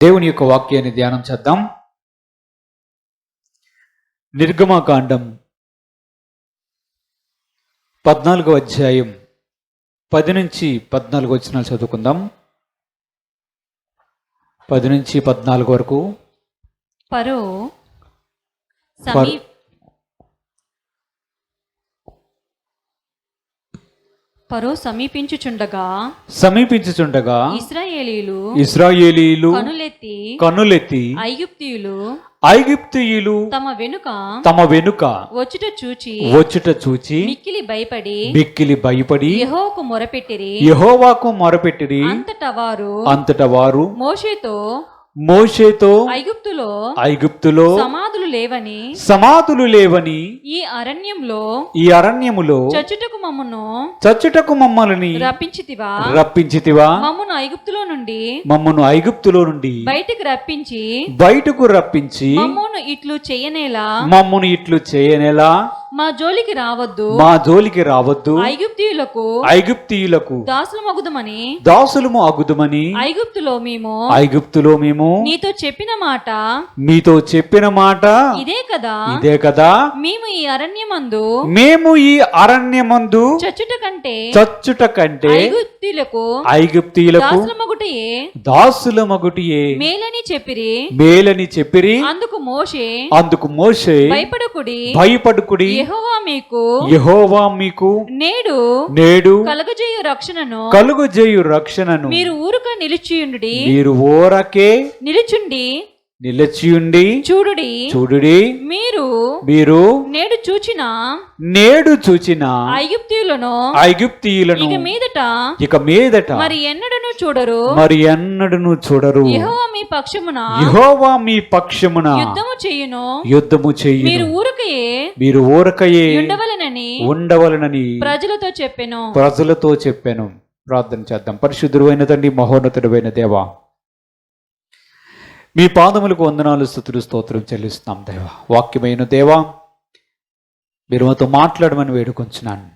దేవుని యొక్క వాక్యాన్ని ధ్యానం చేద్దాం. నిర్గమకాండం 14వ అధ్యాయం 10 నుంచి 14 వచనాలు చదువుకుందాం. 10 నుంచి 14 వరకు. ఫరో సమీపించుచుండగా ఇశ్రాయేలీయులు కనులెత్తి ఐగుప్తీయులు తమ వెనుక వచ్చుట చూచి మిక్కిలి భయపడి యెహోవాకు మొరపెట్టిరి. అంతట వారు మోషేతో ఐగుప్తులో సమాధులు లేవని ఈ అరణ్యములో చచ్చుటకు మమ్మల్ని రప్పించితివా మమ్మను ఐగుప్తులో నుండి బయటకు రప్పించి మమ్మను ఇట్లు చేయనేలా మా జోలికి రావద్దు ఐగుప్తీయులకు దాసులము అగుదుమని ఐగుప్తులో మేము మీతో చెప్పిన మాట ఇదే కదా మేము ఈ అరణ్యమందు చచ్చుట కంటే ఐగుప్తీయులకు దాసులమగుటయే మేలని చెప్పిరి. అందుకు మోషే భయపడుకుడి, యెహోవా మీకు నేడు కలుగజేయు రక్షణను మీరు ఊరకే నిలిచియుండి చూడుడి. మీరు నేడు చూచిన ఐగుప్తీయులను ఇక మీదట మరి ఎన్నడను చూడరు. యెహోవా మీ పక్షమున యుద్ధము చేయును. మీరు ఊరకయే ఉండవలనని ప్రజలతో చెప్పెను. ప్రార్థన చేద్దాం. పరిశుద్ధుడైన తండ్రి, మహోన్నతుడైన దేవా, మీ పాదములకు వందనాలు, స్తుతులు, స్తోత్రం చెల్లిస్తున్నాం. దేవా, వాక్యమైన దేవా, మీరు మాతో మాట్లాడమని వేడుకొంచున్నాను.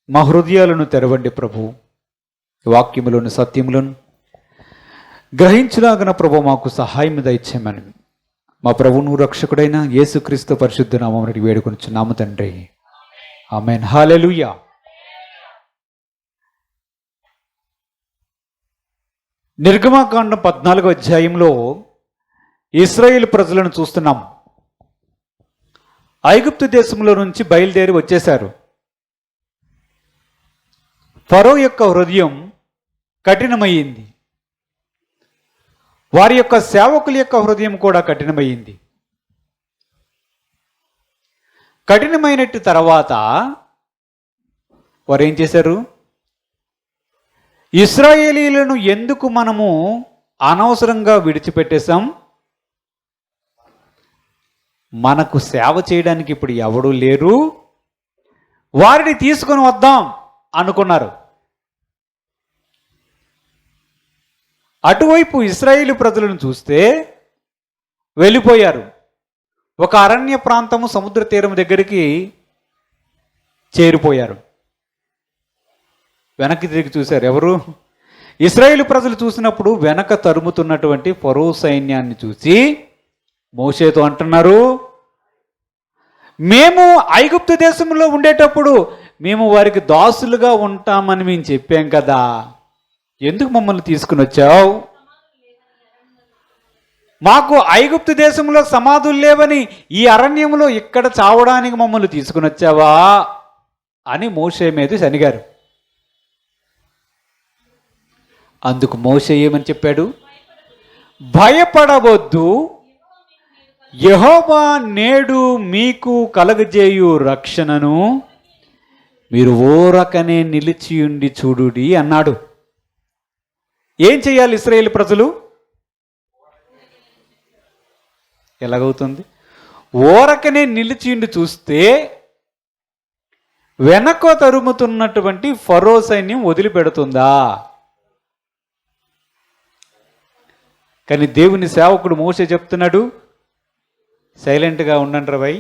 మా హృదయాలను తెరవండి ప్రభు. వాక్యములోని సత్యములను గ్రహించలాగన ప్రభు మాకు సహాయం దయచేయమని మా ప్రభువును రక్షకుడైన యేసుక్రీస్తు పరిశుద్ధ నామమున వేడుకొంచున్నాము తండ్రి. ఆమేన్. హల్లెలూయా. నిర్గమకాండం 14వ అధ్యాయంలో ఇశ్రాయేలు ప్రజలను చూస్తున్నాం. ఐగుప్తు దేశంలో నుంచి బయలుదేరి వచ్చేశారు. ఫరో యొక్క హృదయం కఠినమయ్యింది. వారి యొక్క సేవకుల యొక్క హృదయం కూడా కఠినమయ్యింది. కఠినమైనట్టు తర్వాత వారు ఏం చేశారు? ఇశ్రాయేలీయులను ఎందుకు మనము అనవసరంగా విడిచిపెట్టేశాం? మనకు సేవ చేయడానికి ఇప్పుడు ఎవడూ లేరు, వారిని తీసుకొని వద్దాం అనుకున్నారు. అటువైపు ఇశ్రాయేలు ప్రజలను చూస్తే వెళ్ళిపోయారు. ఒక అరణ్య ప్రాంతము, సముద్ర తీరం దగ్గరికి చేరిపోయారు. వెనక్కి తిరిగి చూశారు. ఎవరు? ఇశ్రాయేలు ప్రజలు చూసినప్పుడు వెనక తరుముతున్నటువంటి ఫరో సైన్యాన్ని చూసి మోషేతో అంటున్నారు, మేము ఐగుప్తు దేశంలో ఉండేటప్పుడు మేము వారికి దాసులుగా ఉంటామని మేము చెప్పాం కదా, ఎందుకు మమ్మల్ని తీసుకుని వచ్చావు? మాకు ఐగుప్తు దేశంలో సమాధులు లేవని ఈ అరణ్యంలో ఇక్కడ చావడానికి మమ్మల్ని తీసుకుని వచ్చావా అని మోషే మీద శనిగారు. అందుకు మోషే ఏమని చెప్పాడు? భయపడవద్దు, యెహోవా నేడు మీకు కలగజేయు రక్షణను మీరు ఊరకనే నిలిచియుండి చూడుడి అన్నాడు. ఏం చేయాలి ఇశ్రాయేలు ప్రజలు? ఎలాగవుతుంది? ఊరకనే నిలిచియుండి చూస్తే వెనక తరుముతున్నటువంటి ఫరో సైన్యం వదిలిపెడుతుందా? కానీ దేవుని సేవకుడు మోషే చెప్తున్నాడు, సైలెంట్గా ఉండండి రవై,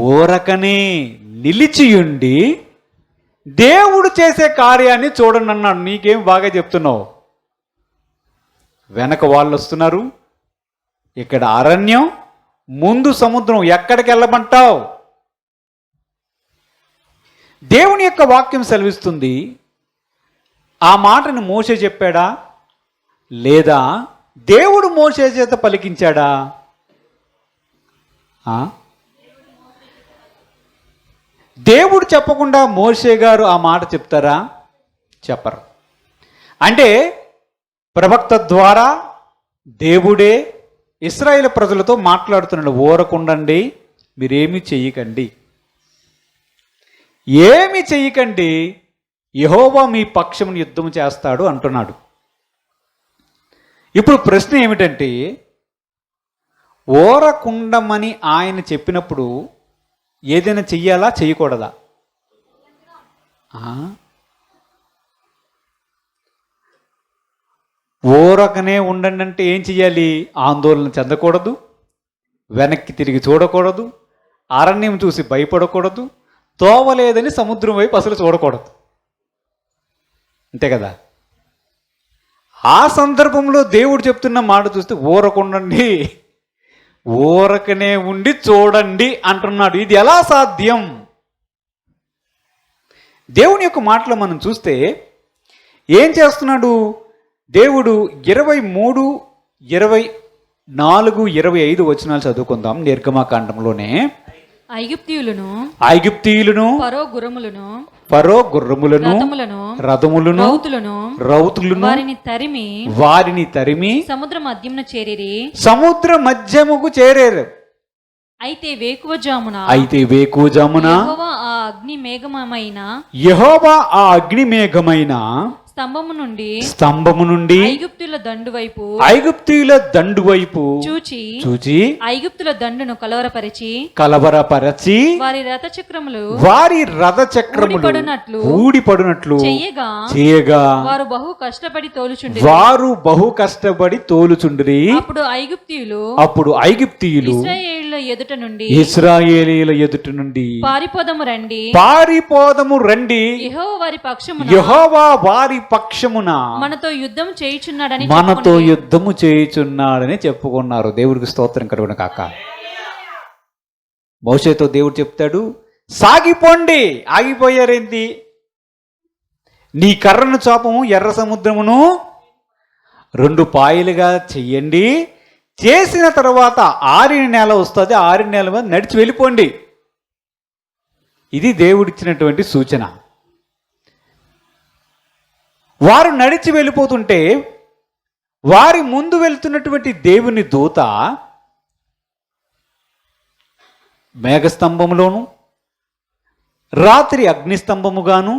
ఊరకనే నిలిచియుండి దేవుడు చేసే కార్యాన్ని చూడండి అన్నాడు. నీకేం బాగా చెప్తున్నావు? వెనక వాళ్ళు వస్తున్నారు. ఇక్కడ అరణ్యం, ముందు సముద్రం. ఎక్కడికి వెళ్ళమంటావు? దేవుని యొక్క వాక్యం సెలవిస్తుంది. ఆ మాటను మోషే చెప్పాడా లేదా దేవుడు మోషే చేత పలికించాడా? దేవుడు చెప్పకుండా మోషే గారు ఆ మాట చెప్తారా? చెప్పరు. అంటే ప్రవక్త ద్వారా దేవుడే ఇశ్రాయేలు ప్రజలతో మాట్లాడుతున్నాడు. ఊరకుండండి, మీరేమీ చెయ్యకండి, ఏమి చెయ్యకండి, యెహోవా మీ పక్షమును యుద్ధం చేస్తాడు అంటున్నాడు. ఇప్పుడు ప్రశ్న ఏమిటంటే, ఊరకుండమని ఆయన చెప్పినప్పుడు ఏదైనా చెయ్యాలా చెయ్యకూడదా? ఊరకనే ఉండండి అంటే ఏం చెయ్యాలి? ఆందోళన చెందకూడదు, వెనక్కి తిరిగి చూడకూడదు, అరణ్యం చూసి భయపడకూడదు, తోవలేదని సముద్రం వైపు అసలు చూడకూడదు. అంతే కదా? ఆ సందర్భంలో దేవుడు చెప్తున్న మాట చూస్తే ఊరకుండండి, ఊరకనే ఉండి చూడండి అంటున్నాడు. ఇది ఎలా సాధ్యం? దేవుని యొక్క మాటలు మనం చూస్తే ఏం చేస్తున్నాడు దేవుడు? 23, 24, 25 వచనాలు చదువుకుందాం. నిర్గమకాండంలోనే ఐగుప్తీయులను ఫరో గుర్రములను రౌతులను వారిని తరిమి సముద్ర మధ్యముకు చేరేరు. అయితే వేకువజామున యెహోవా ఆ అగ్ని మేఘమైన స్తంభము నుండి ఐగుప్తుల దండు వైపు చూచి ఐగుప్తుల దండును కలవరపరచి వారి రథ చక్రములు ఊడిపడునట్లు చేయగా వారు బహు కష్టపడి తోలుచుండ్రి. అప్పుడు ఐగుప్తీయులు ఇశ్రాయేలీయుల ఎదుట నుండి పారిపోదము రండి, యెహోవా వారి పక్షమున మనతో యుద్ధము చేయుచున్నాడని చెప్పుకున్నారు. దేవుడికి స్తోత్రం కలుగును కాక. మోషేతో దేవుడు చెప్తాడు, సాగిపోండి. ఆగిపోయారేంటి? నీ కర్రను చాపము ఎర్ర సముద్రమును 2 పాయలుగా చెయ్యండి. చేసిన తర్వాత ఆరిన నేల వస్తుంది, ఆరిన నేల మీద నడిచి వెళ్ళిపోండి. ఇది దేవుడిచ్చినటువంటి సూచన. వారు నడిచి వెళ్ళిపోతుంటే వారి ముందు వెళ్తున్నటువంటి దేవుని దూత మేఘస్తంభములోను రాత్రి అగ్నిస్తంభముగాను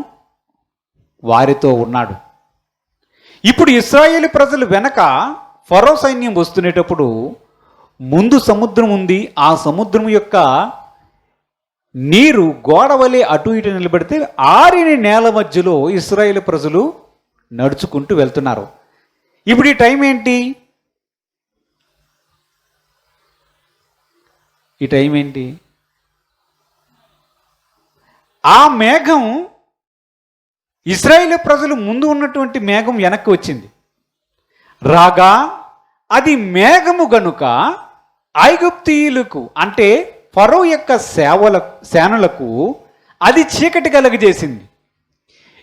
వారితో ఉన్నాడు. ఇప్పుడు ఇశ్రాయేలు ప్రజలు వెనక ఫరో సైన్యం వస్తునేటప్పుడు ముందు సముద్రం ఉంది. ఆ సముద్రం యొక్క నీరు గోడవలే అటు ఇటు నిలబడితే ఆరిన నేల మధ్యలో ఇశ్రాయేలు ప్రజలు నడుచుకుంటూ వెళ్తున్నారు. ఇప్పుడు ఈ టైం ఏంటి? ఆ మేఘం, ఇశ్రాయేలు ప్రజలు ముందు ఉన్నటువంటి మేఘం వెనక్కి వచ్చింది. రాగా అది మేఘము గనుక ఐగుప్తీయులకు అంటే ఫరో యొక్క సేనలకు అది చీకటి కలుగజేసింది.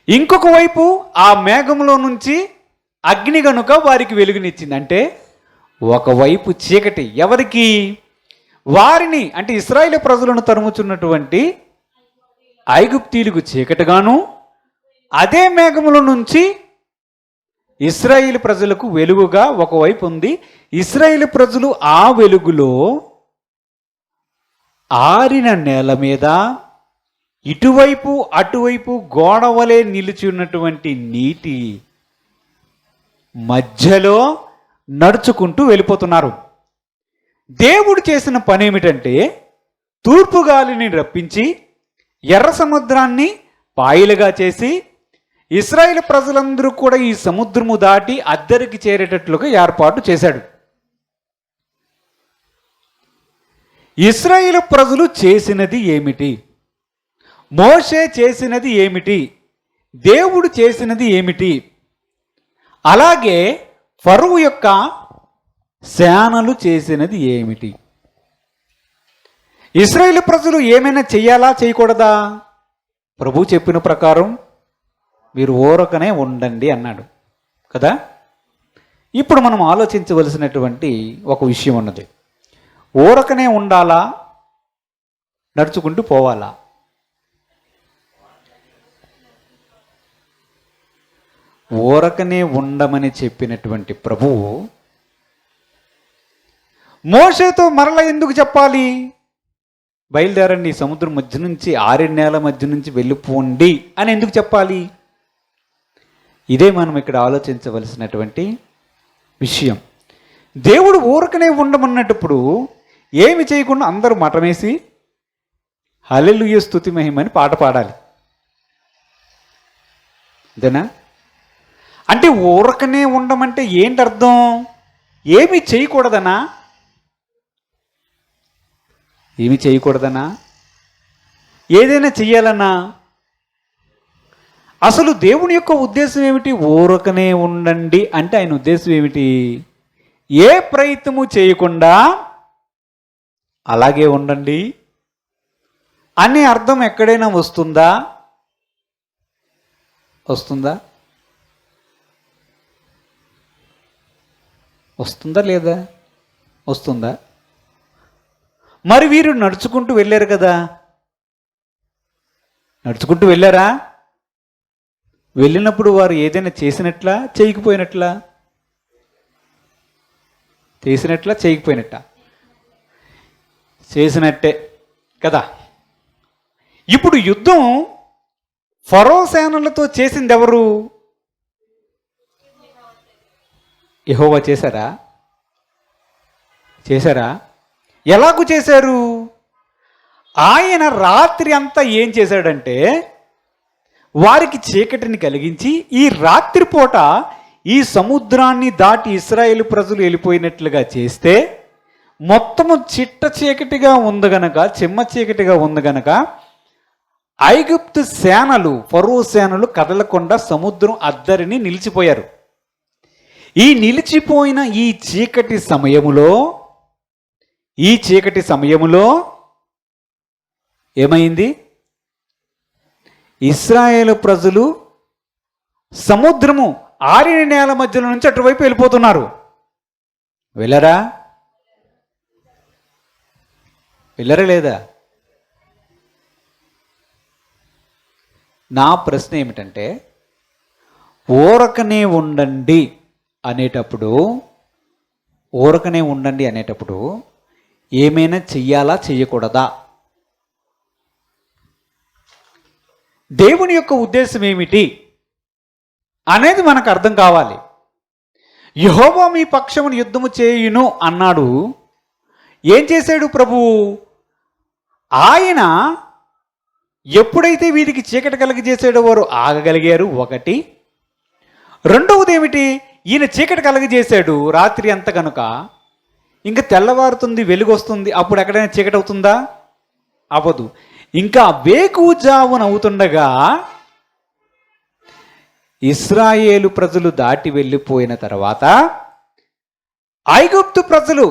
ఇంకొక వైపు ఆ మేఘంలో నుంచి అగ్ని గనుక వారికి వెలుగునిచ్చింది. అంటే ఒకవైపు చీకటి ఎవరికి? వారిని అంటే ఇశ్రాయేలు ప్రజలను తరుముచున్నటువంటి ఐగుప్తీయులకు చీకటిగాను, అదే మేఘముల నుంచి ఇశ్రాయేలు ప్రజలకు వెలుగుగా ఒకవైపు ఉంది. ఇశ్రాయేలు ప్రజలు ఆ వెలుగులో ఆరిన నేల మీద ఇటువైపు అటువైపు గోడవలే నిలిచి ఉన్నటువంటి నీటి మధ్యలో నడుచుకుంటూ వెళ్ళిపోతున్నారు. దేవుడు చేసిన పని ఏమిటంటే తూర్పు గాలిని రప్పించి ఎర్ర సముద్రాన్ని పాయలుగా చేసి ఇశ్రాయేలు ప్రజలందరూ కూడా ఈ సముద్రము దాటి అద్దరికి చేరేటట్లుగా ఏర్పాటు చేశాడు. ఇశ్రాయేలు ప్రజలు చేసినది ఏమిటి? మోషే చేసినది ఏమిటి? దేవుడు చేసినది ఏమిటి? అలాగే ఫరో యొక్క సేనలు చేసినది ఏమిటి? ఇశ్రాయేలు ప్రజలు ఏమైనా చెయ్యాలా చేయకూడదా? ప్రభు చెప్పిన ప్రకారం మీరు ఊరకనే ఉండండి అన్నాడు కదా. ఇప్పుడు మనం ఆలోచించవలసినటువంటి ఒక విషయం ఉన్నది. ఊరకనే ఉండాలా, నడుచుకుంటూ పోవాలా? ఊరకనే ఉండమని చెప్పినటువంటి ప్రభువు మోషేతో మరలా ఎందుకు చెప్పాలి? బయలుదేరండి, సముద్రం మధ్య నుంచి 6 నేల మధ్య నుంచి వెళ్ళిపోండి అని ఎందుకు చెప్పాలి? ఇదే మనం ఇక్కడ ఆలోచించవలసినటువంటి విషయం. దేవుడు ఊరకనే ఉండమన్నప్పుడు ఏమి చేయకుండా అందరూ మటమేసి హల్లెలూయా స్తుతి మహిమని పాట పాడాలి. అంతేనా? అంటే ఊరకనే ఉండమంటే ఏంటి అర్థం? ఏమి చేయకూడదనా? ఏమి చేయకూడదనా? ఏదైనా చెయ్యాలన్నా? అసలు దేవుని యొక్క ఉద్దేశం ఏమిటి? ఊరకనే ఉండండి అంటే ఆయన ఉద్దేశం ఏమిటి? ఏ ప్రయత్నము చేయకుండా అలాగే ఉండండి అనే అర్థం ఎక్కడైనా వస్తుందా? వస్తుందా? వస్తుందా లేదా? వస్తుందా? మరి వీరు నడుచుకుంటూ వెళ్ళారు కదా. నడుచుకుంటూ వెళ్ళారా? వెళ్ళినప్పుడు వారు ఏదైనా చేసినట్లా చేయకపోయినట్లా? చేసినట్లా చేయకపోయినట్ట? చేసినట్టే కదా. ఇప్పుడు యుద్ధం ఫరో సేనలతో చేసింది ఎవరు? యెహోవా చేశారా? చేశారా? ఎలాగూ చేశారు? ఆయన రాత్రి అంతా ఏం చేశాడంటే వారికి చీకటిని కలిగించి ఈ రాత్రిపూట ఈ సముద్రాన్ని దాటి ఇశ్రాయేలు ప్రజలు వెళ్ళిపోయినట్లుగా చేస్తే మొత్తము చిట్ట చీకటిగా ఉంది గనక, చిమ్మ చీకటిగా ఉంది గనక ఐగుప్తు సేనలు, ఫరో సేనలు కదలకుండా సముద్రం అద్దరిని నిలిచిపోయారు. ఈ నిలిచిపోయిన ఈ చీకటి సమయములో ఏమైంది? ఇశ్రాయేలు ప్రజలు సముద్రము 6 నేల మధ్యలో నుంచి అటువైపు వెళ్ళిపోతున్నారు. వెళ్ళరా? వెళ్ళరా లేదా? నా ప్రశ్న ఏమిటంటే ఊరకనే ఉండండి అనేటప్పుడు ఏమైనా చెయ్యాలా చెయ్యకూడదా? దేవుని యొక్క ఉద్దేశం ఏమిటి అనేది మనకు అర్థం కావాలి. యెహోవా మీ పక్షమును యుద్ధము చేయును అన్నాడు. ఏం చేశాడు ప్రభువు? ఆయన ఎప్పుడైతే వీరికి చీకటి కలగజేసాడో వారు ఆగగలిగారు. ఒకటి. రెండవది ఏమిటి? ఈయన చీకటి కలగజేశాడు రాత్రి అంత కనుక ఇంకా తెల్లవారుతుంది, వెలుగు వస్తుంది. అప్పుడు ఎక్కడైనా చీకటి అవుతుందా? అవ్వదు. ఇంకా వేకువజామున అవుతుండగా ఇశ్రాయేలు ప్రజలు దాటి వెళ్ళిపోయిన తర్వాత ఐగుప్తు ప్రజలు,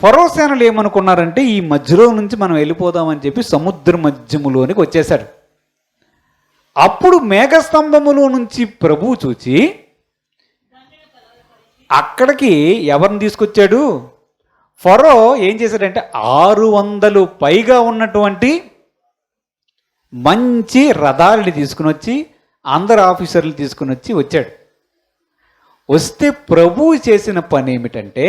ఫరో సేనలు ఏమనుకున్నారంటే ఈ మధ్యలో నుంచి మనం వెళ్ళిపోదామని చెప్పి సముద్ర మధ్యములోనికి వచ్చేశారు. అప్పుడు మేఘస్తంభములో నుంచి ప్రభువు చూచి అక్కడికి ఎవరిని తీసుకొచ్చాడు? ఫరో ఏం చేశాడంటే 600 పైగా ఉన్నటువంటి మంచి రథాలని తీసుకుని వచ్చి అందరు ఆఫీసర్లు తీసుకుని వచ్చాడు. వస్తే ప్రభువు చేసిన పని ఏమిటంటే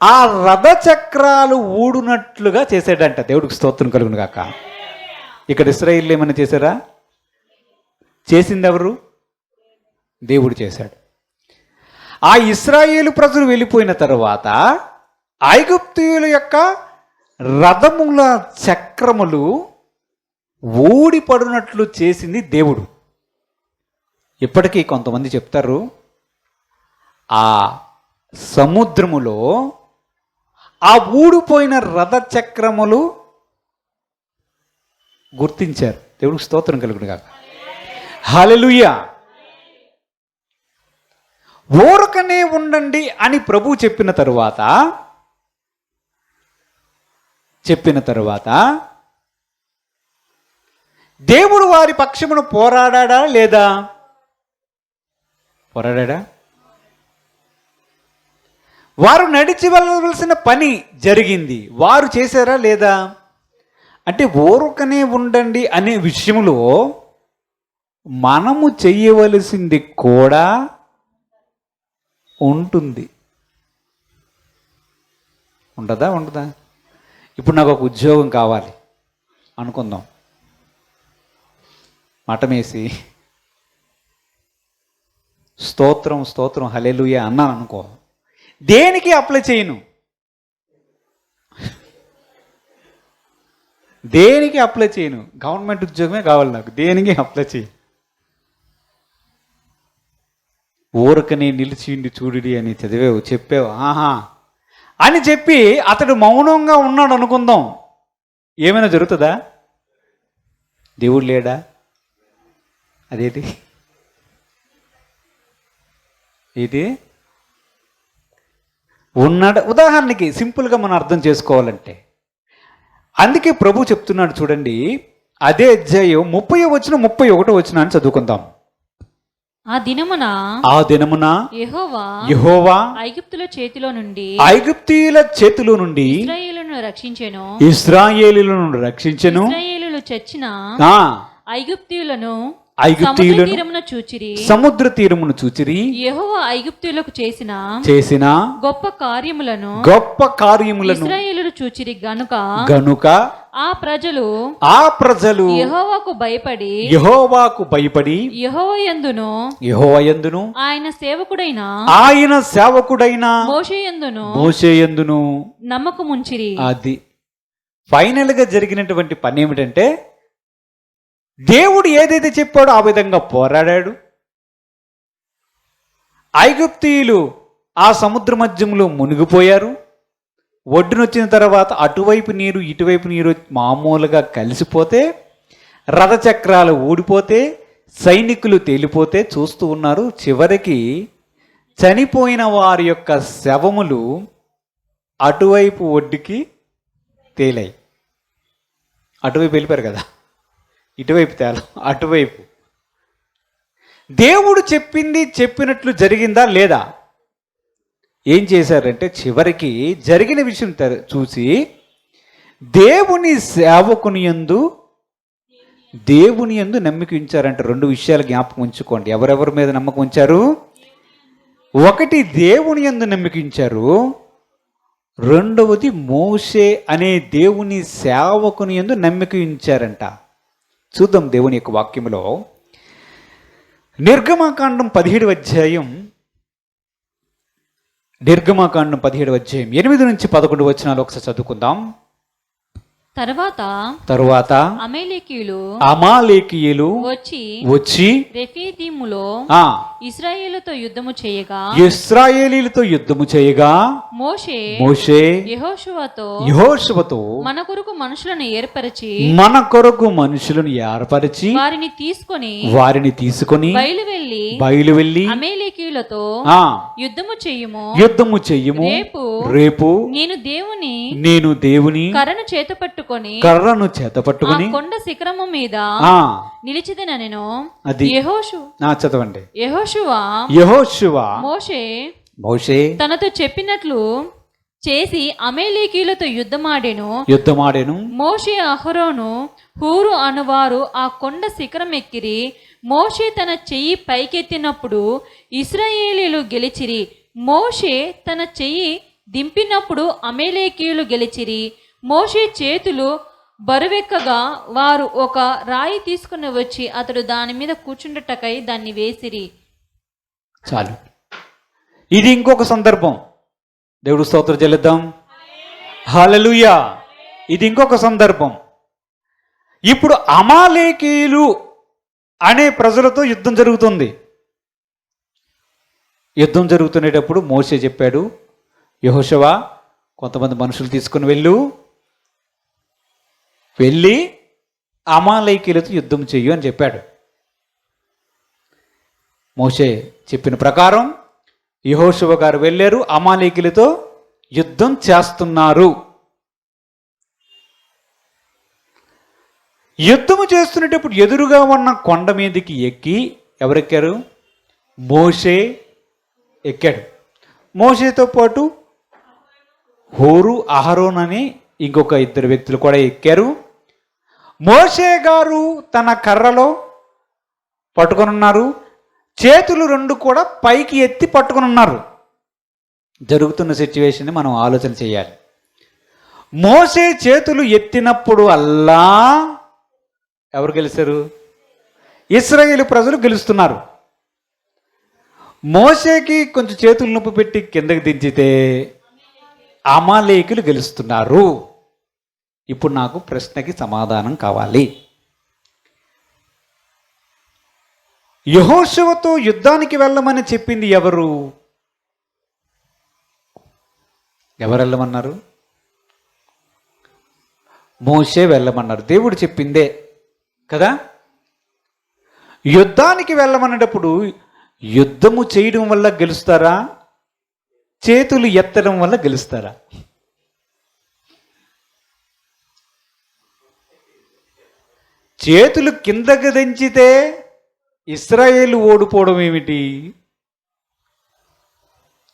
ఆ రథ చక్రాలు ఊడునట్లుగా చేశాడంట. దేవుడికి స్తోత్రం కలుగును గాక. ఇక్కడ ఇశ్రాయేలు ఏమైనా చేశారా? చేసింది ఎవరు? దేవుడు చేశాడు. ఆ ఇశ్రాయేలు ప్రజలు వెళ్ళిపోయిన తర్వాత ఐగుప్తీయుల యొక్క రథముల చక్రములు ఊడిపడినట్లు చేసింది దేవుడు. ఇప్పటికీ కొంతమంది చెప్తారు ఆ సముద్రములో ఆ ఊడిపోయిన రథ చక్రములు గుర్తించారు. దేవుడికి స్తోత్రం కలుగును గాక. హల్లెలూయా. ఊరకనే ఉండండి అని ప్రభు చెప్పిన తరువాత దేవుడు వారి పక్షమును పోరాడా లేదా? పోరాడా? వారు నడిచి వెళ్ళవలసిన పని జరిగింది, వారు చేశారా లేదా? అంటే ఊరకనే ఉండండి అనే విషయంలో మనము చెయ్యవలసింది కూడా ఉంటుంది. ఉండదా? ఇప్పుడు నాకు ఒక ఉద్యోగం కావాలి అనుకుందాం. మఠమేసి స్తోత్రం హల్లెలూయా అన్నాను అనుకో, దేనికి అప్లై చేయను? దేనికి అప్లై చేయను? గవర్నమెంట్ ఉద్యోగమే కావాలి నాకు, దేనికి అప్లై చేయను. ఊరకనే నిలిచిండి చూడుడి అని చెప్పావు ఆహా అని చెప్పి అతడు మౌనంగా ఉన్నాడు అనుకుందాం. ఏమైనా జరుగుతుందా? దేవుడు లేడా? అదేంటి ఇది ఉన్నాడు. ఉదాహరణకి సింపుల్గా మనం అర్థం చేసుకోవాలంటే, అందుకే ప్రభు చెప్తున్నాడు చూడండి, అదే అధ్యాయం 30 వచనం 31 వచనం అని చదువుకుందాం. ఆ దినమున యెహోవా ఐగుప్తుల చేతిలో నుండి ఇశ్రాయేలులను రక్షించెను. ఇశ్రాయేలులు చచ్చిన ఐగుప్తీయులను సముద్ర తీరమును చూచిరి. యెహోవా ఐగుప్తీయులకు చేసిన గొప్ప కార్యములను ఇశ్రాయేలులు చూచిరి గనుక ఆ ప్రజలు యెహోవాకు భయపడి యెహోవాయందును ఆయన సేవకుడైన మోషేయందును నమ్మకముంచిరి. అది ఫైనల్ గా జరిగినటువంటి పని ఏమిటంటే, దేవుడు ఏదైతే చెప్పాడో ఆ విధంగా పోరాడాడు. ఐగుప్తీయులు ఆ సముద్ర మధ్యంలో మునిగిపోయారు. ఒడ్డునొచ్చిన తర్వాత అటువైపు నీరు ఇటువైపు నీరు మామూలుగా కలిసిపోతే, రథచక్రాలు ఊడిపోతే, సైనికులు తేలిపోతే చూస్తూ ఉన్నారు. చివరికి చనిపోయిన వారి యొక్క శవములు అటువైపు ఒడ్డుకి తేలాయి. అటువైపు వెళ్ళిపోయారు కదా, ఇటువైపు తేలం, అటువైపు. దేవుడు చెప్పినట్లు జరిగిందా లేదా? ఏం చేశారంటే, చివరికి జరిగిన విషయం చూసి దేవుని యందు నమ్మిక ఉంచారంటే, 2 విషయాలు జ్ఞాపకం ఉంచుకోండి. ఎవరెవరి మీద నమ్మకం ఉంచారు? ఒకటి దేవుని యందు నమ్మిక ఉంచారు, రెండవది మోషే అనే దేవుని సేవకుని యందు నమ్మిక ఉంచారంట. చూద్దాం దేవుని యొక్క వాక్యములో నిర్గమాకాండం 17వ అధ్యాయం 8 నుంచి 11 వచనాలు ఒకసారి చదువుకుందాం. తరువాత అమాలేకీయులు వచ్చి రెఫీదీములో ఇశ్రాయేలుతో యుద్ధము చేయగా మోషే యెహోషువతో మన కొరకు మనుషులను ఏర్పరిచి వారిని తీసుకొని బయలు వెళ్ళి అమాలేకీయులతో యుద్ధము చెయ్యము. రేపు నేను దేవుని కర్రను చేత పట్టుకొని కొండ శిఖరము మీద నిలిచిదనెను. అది చదవండి. యెహోషువ మోషే తనతో చెప్పినట్లు చేసి అమాలేకీయులతో యుద్ధమాడెను. మోషే అహరోను హూరు అనువారు ఆ కొండ శిఖరం ఎక్కిరి. మోషే తన చెయ్యి పైకెత్తినప్పుడు ఇశ్రాయేలీయులు గెలిచిరి. మోషే తన చెయ్యి దింపినప్పుడు అమాలేకీయులు గెలిచిరి. మోషే చేతులు బరువెక్కగా వారు ఒక రాయి తీసుకుని వచ్చి అతడు దాని మీద కూర్చుండటకై దాన్ని వేసిరి. చాలు. ఇది ఇంకొక సందర్భం. దేవుడు స్తోత్రం చెల్లిద్దాం. హల్లెలూయా. ఇది ఇంకొక సందర్భం. ఇప్పుడు అమాలేకీయులు అనే ప్రజలతో యుద్ధం జరుగుతుంది. యుద్ధం జరుగుతునేటప్పుడు మోషే చెప్పాడు, యెహోషువ కొంతమంది మనుషులు తీసుకుని వెళ్ళి అమాలేకీయులతో యుద్ధం చెయ్యు అని చెప్పాడు. మోషే చెప్పిన ప్రకారం యెహోషువ గారు వెళ్ళారు, అమాలేకీయులతో యుద్ధం చేస్తున్నారు. యుద్ధము చేస్తున్నప్పుడు ఎదురుగా ఉన్న కొండ మీదకి ఎక్కి ఎవరెక్కారు? మోషే ఎక్కాడు. మోషేతో పాటు హోరు, అహరోన్ అని ఇంకొక ఇద్దరు వ్యక్తులు కూడా ఎక్కారు. మోషే గారు తన కర్రలో పట్టుకొని ఉన్నారు, చేతులు రెండు కూడా పైకి ఎత్తి పట్టుకొని ఉన్నారు. జరుగుతున్న సిచ్యువేషన్ని మనం ఆలోచన చేయాలి. మోషే చేతులు ఎత్తినప్పుడు అల్లా ఎవరు గెలిచారు? ఇశ్రాయేలు ప్రజలు గెలుస్తున్నారు. మోషేకి కొంచెం చేతులు నొప్పి పెట్టి కిందకి దించితే అమాలేకులు గెలుస్తున్నారు. ఇప్పుడు నాకు ప్రశ్నకి సమాధానం కావాలి. యెహోషువతో యుద్ధానికి వెళ్ళమని చెప్పింది ఎవరు? ఎవరు వెళ్ళమన్నారు? మోషే వెళ్ళమన్నారు. దేవుడు చెప్పిందే కదా. యుద్ధానికి వెళ్ళమన్నప్పుడు యుద్ధము చేయడం వల్ల గెలుస్తారా, చేతులు ఎత్తడం వల్ల గెలుస్తారా? చేతులు కిందకి దించితే ఇశ్రాయేలు ఓడిపోవడం ఏమిటి?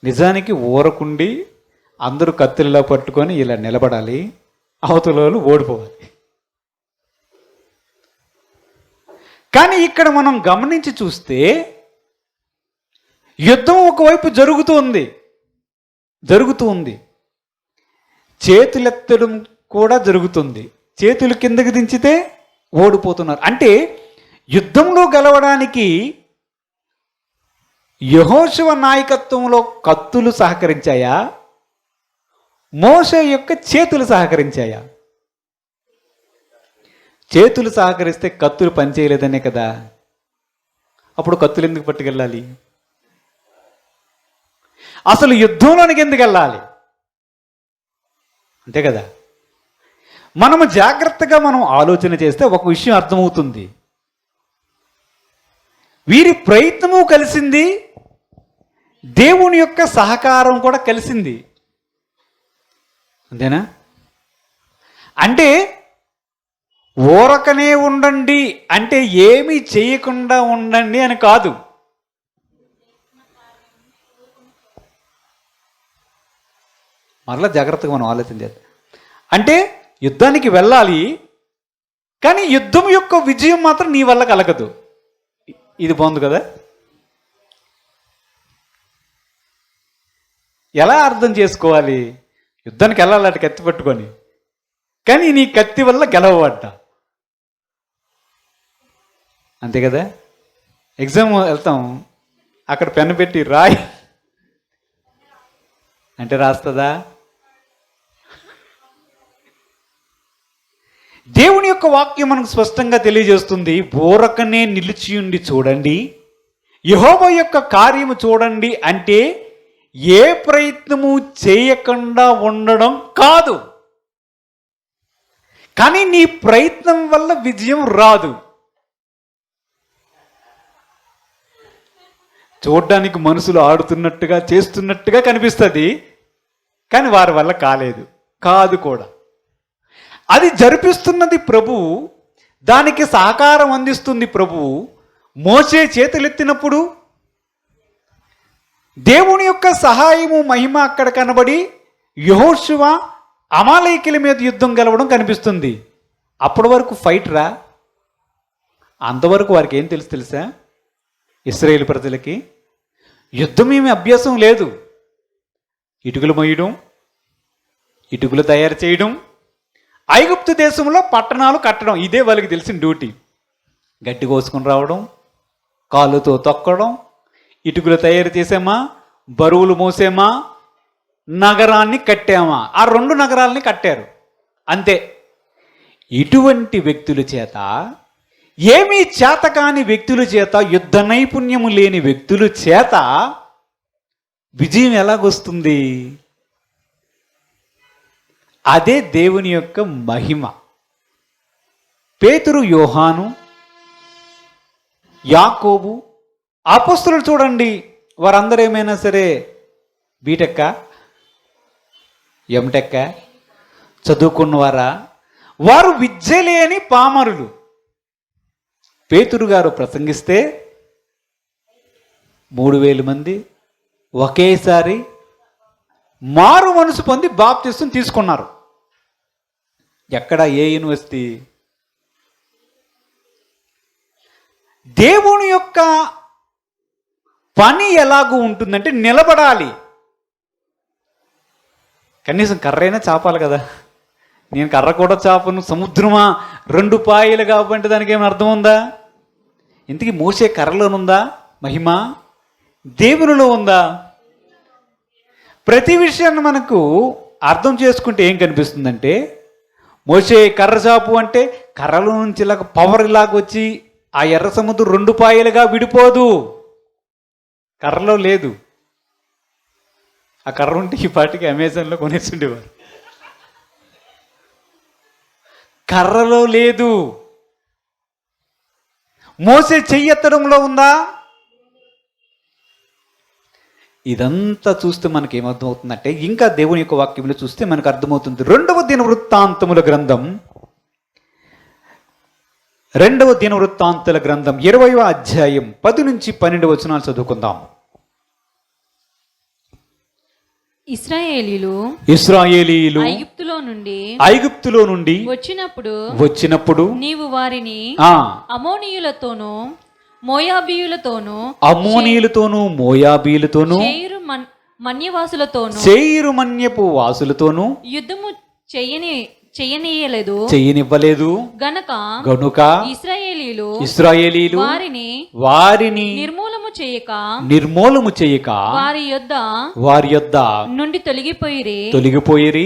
నిజానికి ఊరకుండి అందరూ కత్తుల్లా పట్టుకొని ఇలా నిలబడాలి, అవతల వాళ్ళు ఓడిపోవాలి. కానీ ఇక్కడ మనం గమనించి చూస్తే యుద్ధం ఒకవైపు జరుగుతూ ఉంది, చేతులెత్తడం కూడా జరుగుతుంది. చేతులు కిందకి దించితే ఓడిపోతున్నారు. అంటే యుద్ధంలో గెలవడానికి యెహోషువ నాయకత్వంలో కత్తులు సహకరించాయా, మోషే యొక్క చేతులు సహకరించాయా? చేతులు సహకరిస్తే కత్తులు పనిచేయలేదనే కదా. అప్పుడు కత్తులు ఎందుకు పట్టుకెళ్ళాలి? అసలు యుద్ధంలోనికి ఎందుకు వెళ్ళాలి? అంతే కదా. మనము జాగ్రత్తగా ఆలోచన చేస్తే ఒక విషయం అర్థమవుతుంది. వీరి ప్రయత్నము కలిసింది, దేవుని యొక్క సహకారం కూడా కలిసింది. అంతేనా? అంటే ఊరకనే ఉండండి అంటే ఏమీ చేయకుండా ఉండండి అని కాదు. మరలా జాగ్రత్తగా మనం ఆలోచన చేద్దాం. అంటే యుద్ధానికి వెళ్ళాలి, కానీ యుద్ధం యొక్క విజయం మాత్రం నీ వల్ల కలగదు. ఇది బాగుంది కదా. ఎలా అర్థం చేసుకోవాలి? యుద్ధానికి వెళ్ళాలి కత్తి పట్టుకొని, కానీ నీ కత్తి వల్ల గెలవబడ్డా. అంతే కదా. ఎగ్జామ్ వెళ్తాం, అక్కడ పెన్ను పెట్టి రాయి అంటే రాస్తుందా? దేవుని యొక్క వాక్యం మనకు స్పష్టంగా తెలియజేస్తుంది. ఊరకనే నిలిచియుండి చూడండి, యెహోవా యొక్క కార్యము చూడండి అంటే ఏ ప్రయత్నము చేయకుండా ఉండడం కాదు. కానీ నీ ప్రయత్నం వల్ల విజయం రాదు. చూడ్డానికి మనుషులు ఆడుతున్నట్టుగా చేస్తున్నట్టుగా కనిపిస్తుంది, కానీ వారి వల్ల కాదు కూడా. అది జరిపిస్తున్నది ప్రభువు, దానికి సహకారం అందిస్తుంది ప్రభువు. మోషే చేతులెత్తినప్పుడు దేవుని యొక్క సహాయము, మహిమ అక్కడ కనబడి యెహోషువ అమాలేకీయుల మీద యుద్ధం గెలవడం కనిపిస్తుంది. అప్పటి వరకు ఫైట్ రా. అంతవరకు వారికి ఏం తెలుసా? ఇశ్రాయేలు ప్రజలకి యుద్ధం ఏమి అభ్యాసం లేదు. ఇటుకలు మొయ్యడం, ఇటుకలు తయారు చేయడం, ఐగుప్తు దేశంలో పట్టణాలు కట్టడం, ఇదే వాళ్ళకి తెలిసిన డ్యూటీ. గడ్డి కోసుకొని రావడం, కాళ్ళతో తొక్కడం, ఇటుకలు తయారు చేసామా, బరువులు మోసామా, నగరాన్ని కట్టామా. ఆ 2 నగరాలని కట్టారు అంతే. ఇటువంటి వ్యక్తుల చేత, ఏమీ చేతకాని వ్యక్తుల చేత, యుద్ధ నైపుణ్యము లేని వ్యక్తుల చేత విజయం ఎలాగొస్తుంది? అదే దేవుని యొక్క మహిమ. పేతురు, యోహాను, యాకోబు, అపోస్తలులు చూడండి, వారందరూ ఏమైనా సరే బీటెక్క, ఎంటెక్క చదువుకున్నవారా? వారు విద్య లేని పామరులు. పేతురు గారు ప్రసంగిస్తే 3000 మంది ఒకేసారి మారు మనసు పొంది బాప్తిసం తీసుకున్నారు. ఎక్కడ? ఏ యూనివర్సిటీ? దేవుని యొక్క పని ఎలాగూ ఉంటుందంటే నిలబడాలి. కనీసం కర్రైనా చాపాలి కదా. నేను కర్ర కూడా చాపను, సముద్రమా 2 పాయలు కాబట్టి దానికి ఏమైనా అర్థం ఉందా? ఇంతకీ మోసే కర్రలోనుందా మహిమ? దేవునిలో ఉందా? ప్రతి విషయాన్ని మనకు అర్థం చేసుకుంటే ఏం కనిపిస్తుందంటే, మోసే కర్ర చాపు అంటే కర్రలో నుంచి ఇలాగ పవర్ ఇలాగ వచ్చి ఆ ఎర్ర సముద్రం 2 పాయలుగా విడిపోదు. కర్రలో లేదు. ఆ కర్ర ఉంటే ఈ పాటికి అమెజాన్లో కొనేసిండేవారు. కర్రలో లేదు. మోసే చెయ్యెత్తడంలో ఉందా? ఇదంతా చూస్తే మనకి ఏమర్థం అవుతుందంటే, ఇంకా దేవుని యొక్క వాక్యంలో చూస్తే మనకు అర్థమవుతుంది. 2వ దినవృత్తాంతముల గ్రంథం 20వ అధ్యాయం 10 నుంచి 12 వచనాలు చదువుకుందాం. ఇశ్రాయేలీయులు ఐగుప్తులో నుండి వచ్చినప్పుడు నీవు వారిని అమోనీయులతోనూ మోయాబీయులతోనూ శేయీరు మన్యపు వాసులతోనూ యుద్ధము చెయ్యనివ్వలేదు గనుక ఇశ్రాయేలీయులు వారిని నిర్మూలము చేయక వారి యొద్ద నుండి తొలగిపోయిరి.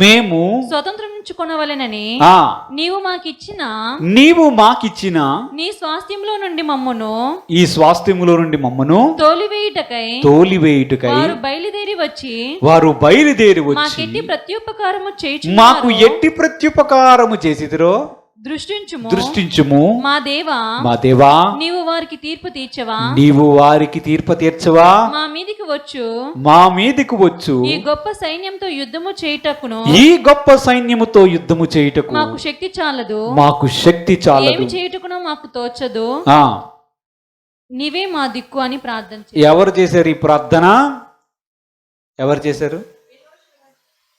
మేము స్వతంత్రించుకొనవలెనని నీవు మాకిచ్చిన నీ స్వాస్థ్యంలో నుండి మమ్మను తోలివేయుటకై వారు బయలుదేరి వచ్చి మాకు ఎట్టి ప్రత్యుపకారము చేసిరో దృష్టించుము. మా దేవా నీవు వారికి తీర్పు తీర్చవా? మా మీదికి వచ్చు ఈ గొప్ప సైన్యముతో యుద్ధము చేయుటకు మాకు శక్తి చాలదు. ఏమి చేయుటకునో మాకు తోచదు. నీవే మా దిక్కు అని ప్రార్థన. ఎవరు చేశారు ఈ ప్రార్థన? ఎవరు చేశారు?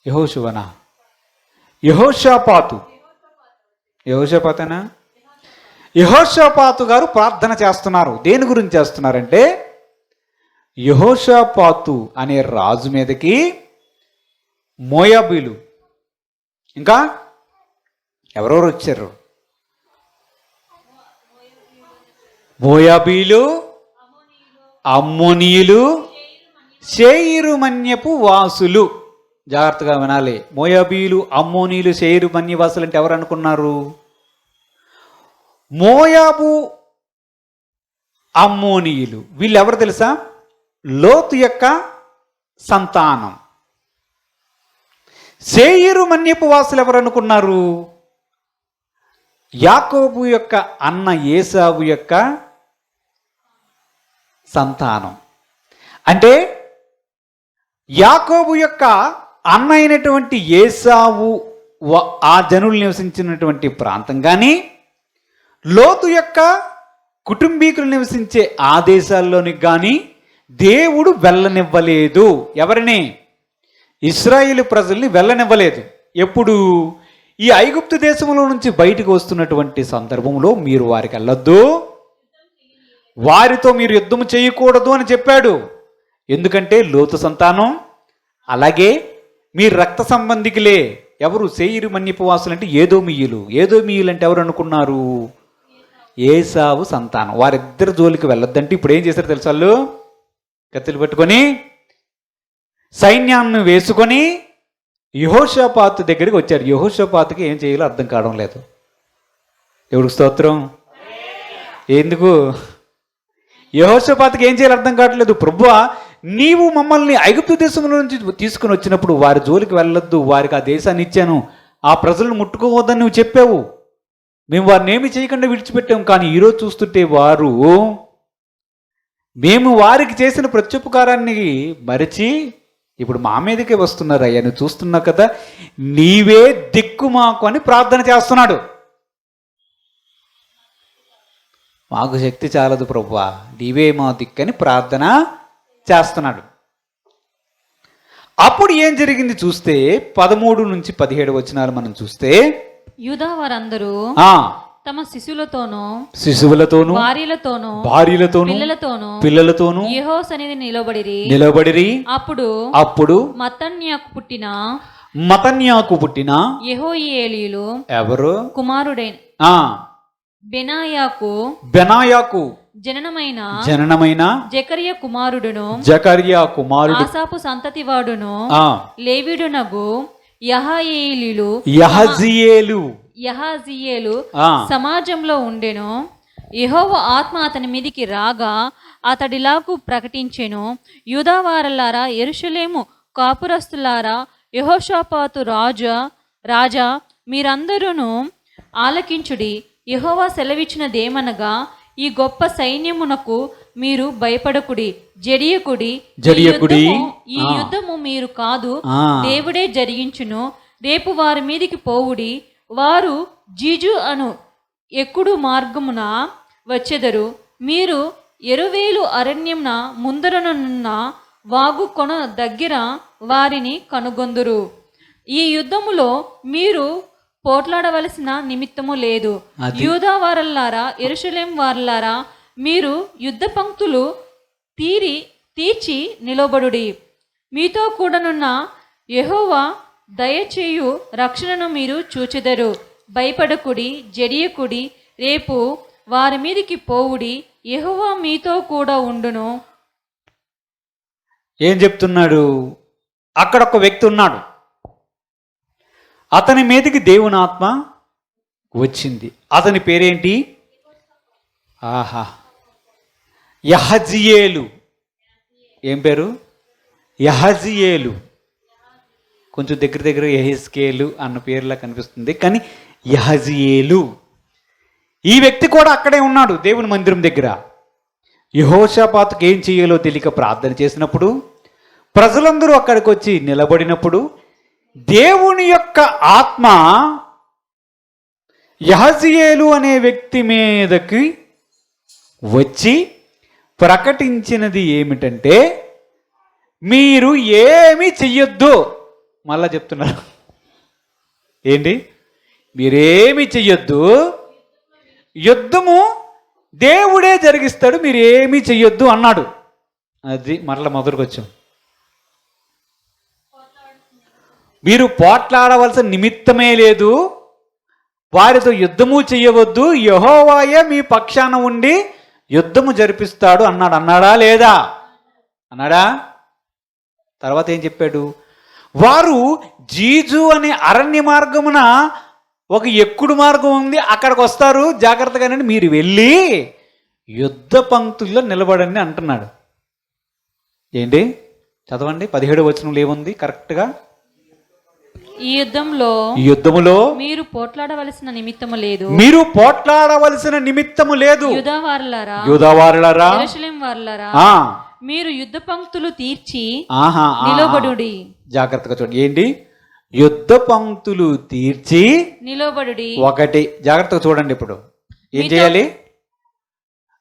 యెహోషువనా? యెహోషాపాతు గారు ప్రార్థన చేస్తున్నారు. దేని గురించి చేస్తున్నారంటే, యెహోషాపాతు అనే రాజు మీదకి మోయాబీలు ఇంకా ఎవరెవరు వచ్చారు? మోయాబీలు, అమ్మోనీయులు, శేయీరు మన్యపు వాసులు. జాగ్రత్తగా వినాలి. మోయాబీలు, అమ్మోనీయులు, శేయీరు మన్యవాసులు అంటే ఎవరు అనుకున్నారు? మోయాబు, అమ్మోనీయులు వీళ్ళెవరు తెలుసా? లోతు యొక్క సంతానం. శేయీరు మన్యపు వాసులు ఎవరు అనుకున్నారు? యాకోబు యొక్క అన్న ఏసావు యొక్క సంతానం. అంటే యాకోబు యొక్క అన్న అయినటువంటి ఏసావు ఆ జనులు నివసించినటువంటి ప్రాంతం కానీ, లోతు యొక్క కుటుంబీకులు నివసించే ఆ దేశాల్లోనికి కానీ దేవుడు వెళ్ళనివ్వలేదు. ఎవరిని? ఇశ్రాయేలు ప్రజల్ని వెళ్ళనివ్వలేదు. ఎప్పుడు? ఈ ఐగుప్తు దేశంలో నుంచి బయటకు వస్తున్నటువంటి సందర్భంలో మీరు వారికి వెళ్ళొద్దు, వారితో మీరు యుద్ధం చేయకూడదు అని చెప్పాడు. ఎందుకంటే లోతు సంతానం, అలాగే మీ రక్త సంబంధికులే. ఎవరు? శేయీరు మన్యపు వాసులు అంటే ఏదోమీయులు. ఏదోమీయులు అంటే ఎవరు అనుకున్నారు? ఏసావు సంతానం. వారిద్దరు జోలికి వెళ్ళొద్దంటే ఇప్పుడు ఏం చేశారు తెలుసా? వాళ్ళు కత్తులు పట్టుకొని సైన్యాన్ని వేసుకొని యెహోషాపాతు దగ్గరికి వచ్చారు. యెహోషాపాతుకి ఏం చేయాలో అర్థం కావడం లేదు. ఎవరికి స్తోత్రం. ఎందుకు? యెహోషాపాతుకి ఏం చేయాలో అర్థం కావట్లేదు. ప్రభువా, నీవు మమ్మల్ని ఐగుప్తు దేశంలో నుంచి తీసుకుని వచ్చినప్పుడు వారి జోలికి వెళ్ళొద్దు, వారికి ఆ దేశాన్ని ఇచ్చాను, ఆ ప్రజలను ముట్టుకోవద్దని నువ్వు చెప్పావు, మేము వారిని ఏమి చేయకుండా విడిచిపెట్టాము. కానీ ఈరోజు చూస్తుంటే వారు మేము వారికి చేసిన ప్రత్యుపకారాన్ని మరిచి ఇప్పుడు మా మీదకే వస్తున్నారు అయ్యా, నువ్వు చూస్తున్నావు కదా, నీవే దిక్కు మాకు అని ప్రార్థన చేస్తున్నాడు. మాకు శక్తి చాలదు ప్రభువా, నీవే మా దిక్కు అని ప్రార్థన చేస్తున్నాడు. అప్పుడు ఏం జరిగింది చూస్తే 13 నుంచి 17 వచనాలు మనం చూస్తే, యూదా వారందరూ ఆ తమ శిశువులతోను భార్యలతోను పిల్లలతోను యెహోవా సన్నిధిని నిలబడిరి. అప్పుడు మతన్యాకు పుట్టిన యెహోయేలీయులు ఎవరు కుమారుడైన ఆ బెనాయాకు జననమైన జకర్యా కుమారుడు ఆసాపు సంతతి వాడును లేవీయుడునగు యహజీయేలు సమాజంలో ఉండెను. యెహోవా ఆత్మ అతని మీదికి రాగా అతడిలాగు ప్రకటించెను, యూదావారలారా, యెరూషలేము కాపురస్తులారా, యెహోషాపాతు రాజా మీరందరూను ఆలకించుడి. యెహోవా సెలవిచ్చినదేమనగా, ఈ గొప్ప సైన్యమునకు మీరు భయపడకుడి, జడియకుడి. ఈ యుద్ధము మీరు కాదు, దేవుడే జరిగించును. రేపు వారి మీదికి పోవుడి. వారు జీజు అను ఎక్కుడు మార్గమున వచ్చెదరు. మీరు ఎరువేలు అరణ్యమున ముందరనున్న వాగు కొన దగ్గర వారిని కనుగొందురు. ఈ యుద్ధములో మీరు పోట్లాడవలసిన నిమిత్తము లేదు. యూదా వారలారా, యెరూషలేము వారలారా, మీరు యుద్ధ పంక్తులు తీర్చి నిలబడుడి. మీతో కూడనున్న యెహోవా దయచేయు రక్షణను మీరు చూచెదరు. భయపడకుడి, జడియకుడి. రేపు వారి మీదికి పోవుడి. యెహోవా మీతో కూడా ఉండును. ఏం చెప్తున్నాడు? అక్కడ ఒక వ్యక్తి ఉన్నాడు, అతని మీదకి దేవుని ఆత్మ వచ్చింది. అతని పేరేంటి? యహజియేలు. ఏం పేరు? యహజియేలు. కొంచెం దగ్గర యెహెజ్కేలు అన్న పేరులా కనిపిస్తుంది, కానీ యహజియేలు. ఈ వ్యక్తి కూడా అక్కడే ఉన్నాడు దేవుని మందిరం దగ్గర. యెహోషాపాతుకు ఏం చేయాలో తెలియక ప్రార్థన చేసినప్పుడు, ప్రజలందరూ అక్కడికి వచ్చి నిలబడినప్పుడు, దేవుని యొక్క ఆత్మ యహజియేలు అనే వ్యక్తి మీదకి వచ్చి ప్రకటించినది ఏమిటంటే, మీరు ఏమీ చెయ్యొద్దు. మళ్ళా చెప్తున్నారు, ఏంటి? మీరేమి చెయ్యొద్దు, యుద్ధము దేవుడే జరిగిస్తాడు, మీరు ఏమీ చెయ్యొద్దు అన్నాడు. అది మరలా మొదటికి వచ్చాం. మీరు పోట్లాడవలసిన నిమిత్తమే లేదు, వారితో యుద్ధము చెయ్యవద్దు, యెహోవాయే మీ పక్షాన ఉండి యుద్ధము జరిపిస్తాడు అన్నాడు. అన్నాడా లేదా? అన్నాడా? తర్వాత ఏం చెప్పాడు? వారు జీజు అనే అరణ్య మార్గమున ఒక ఎక్కుడు మార్గం ఉంది, అక్కడికి వస్తారు, జాగ్రత్తగానే మీరు వెళ్ళి యుద్ధ పంక్తుల్లో నిలబడండి అంటున్నాడు. ఏంటి? చదవండి, 17వ వచనంలో ఏముంది కరెక్ట్గా? ఈ యుద్ధములో మీరు పోట్లాడవలసిన నిమిత్తము లేదు, యూదావారలారా, యెరూషలేము వారలారా, మీరు యుద్ధ పంక్తులు తీర్చి నిలబడుడి. జాగ్రత్తగా చూడండి, ఏంటి? యుద్ధ పంక్తులు తీర్చి నిలబడుడి. ఒకటి జాగ్రత్తగా చూడండి. ఇప్పుడు ఏం చేయాలి?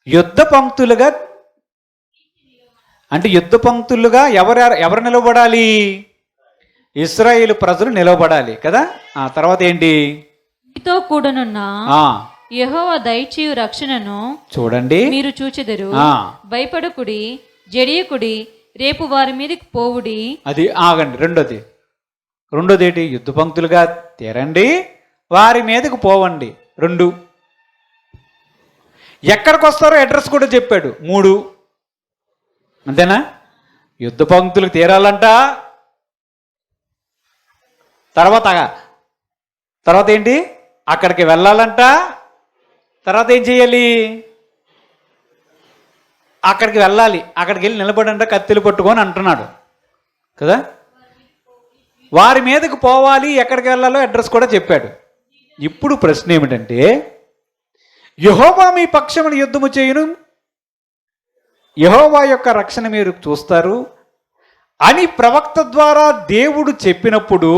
యుద్ధ పంక్తులుగా అంటే యుద్ధ పంక్తులుగా ఎవరు నిలబడాలి? ఇశ్రాయేలు ప్రజలు నిలబడాలి కదా. ఆ తర్వాత ఏంటి? మీతో కూడనున్న యెహోవా దయచేయు రక్షణను చూడండి మీరు చూచెదరు. భయపడకుడి, జడియకుడి. రేపు వారి మీదకి పోవుడి. అది ఆగండి. రెండోది ఏంటి? యుద్ధ పంక్తులుగా తీరండి, వారి మీదకు పోవండి. 2 ఎక్కడికి వస్తారో అడ్రస్ కూడా చెప్పాడు. 3 అంతేనా? యుద్ధ పంక్తులకు తీరాలంట. తర్వాత ఏంటి? అక్కడికి వెళ్ళాలంట. తర్వాత ఏం చేయాలి? అక్కడికి వెళ్ళాలి, అక్కడికి వెళ్ళి నిలబడంట కత్తిలు పట్టుకొని అంటున్నాడు కదా. వారి మీదకు పోవాలి, ఎక్కడికి వెళ్ళాలో అడ్రస్ కూడా చెప్పాడు. ఇప్పుడు ప్రశ్న ఏమిటంటే, యెహోవా మీ పక్షమున యుద్ధము చేయును, యెహోవా యొక్క రక్షణ మీరు చూస్తారు అని ప్రవక్త ద్వారా దేవుడు చెప్పినప్పుడు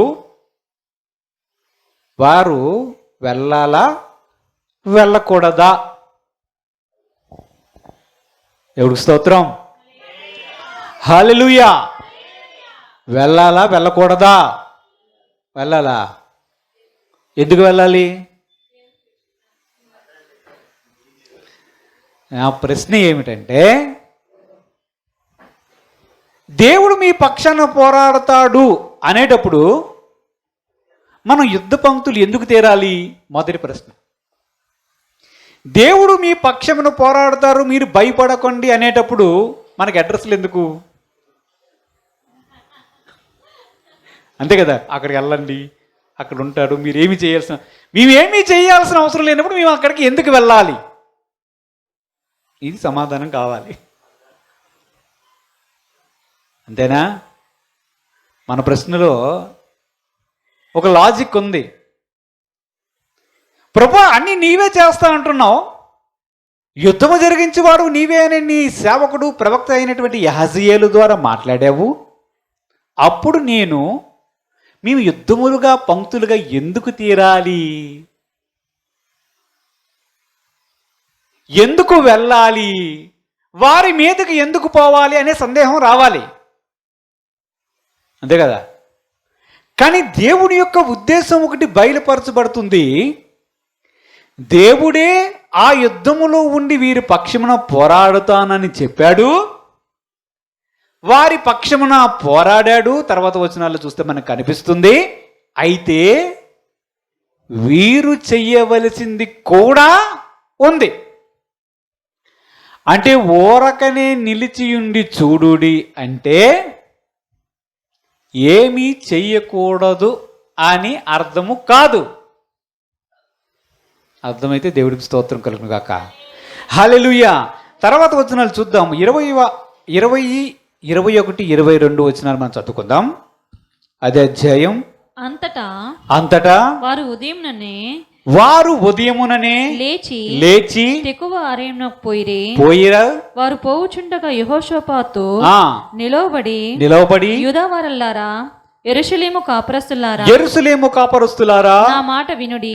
వారు వెళ్ళాలా వెళ్ళకూడదా? దేవుడికి స్తోత్రం. హల్లెలూయా. వెళ్ళాలా వెళ్ళకూడదా? వెళ్ళాలా. ఎందుకు వెళ్ళాలి? నా ప్రశ్న ఏమిటంటే, దేవుడు మీ పక్షాన పోరాడతాడు అనేటప్పుడు మనం యుద్ధ పంక్తులు ఎందుకు తీరాలి? మొదటి ప్రశ్న. దేవుడు మీ పక్షమున పోరాడతారు, మీరు భయపడకండి అనేటప్పుడు మనకి అడ్రస్లు ఎందుకు? అంతే కదా, అక్కడికి వెళ్ళండి, అక్కడ ఉంటాడు, మేమేమీ చేయాల్సిన అవసరం లేనప్పుడు మేము అక్కడికి ఎందుకు వెళ్ళాలి? ఇది సమాధానం కావాలి. అంతేనా? మన ప్రశ్నలో ఒక లాజిక్ ఉంది. ప్రభు అన్నీ నీవే చేస్తా అంటున్నావు, యుద్ధము జరిగించేవాడు నీవే అని నీ సేవకుడు ప్రవక్త అయినటువంటి యెహజీయేలు ద్వారా మాట్లాడావు. అప్పుడు మేము యుద్ధములుగా పంక్తులుగా ఎందుకు తీరాలి? ఎందుకు వెళ్ళాలి? వారి మీదకి ఎందుకు పోవాలి అనే సందేహం రావాలి. అంతే కదా. కానీ దేవుని యొక్క ఉద్దేశం ఒకటి బయలుపరచబడుతుంది. దేవుడే ఆ యుద్ధములో ఉండి వీరి పక్షమున పోరాడుతానని చెప్పాడు, వారి పక్షమున పోరాడాడు. తర్వాత వచనాల్లో చూస్తే మనకు కనిపిస్తుంది. అయితే వీరు చెయ్యవలసింది కూడా ఉంది. అంటే ఓరకనే నిలిచియుండి చూడుడి అంటే ఏమీ చెయ్యకూడదు అని అర్థము కాదు. అర్థమైతే దేవుడికి స్తోత్రం కలుగును గాక. హల్లెలూయా. తర్వాత వచనాలు చూద్దాం. 20, 21, 22 వచనాలు మనం చదువుకుందాం. అదే అధ్యాయం. అంతటా వారు ఉదయముననే లేచి తెకువ అరణ్యమునకు పోయిరా. వారు పోవుచుండగా యెహోషాపాతు నిలవబడి యూదావారలారా, యెరూషలేము కాపరస్తులారా,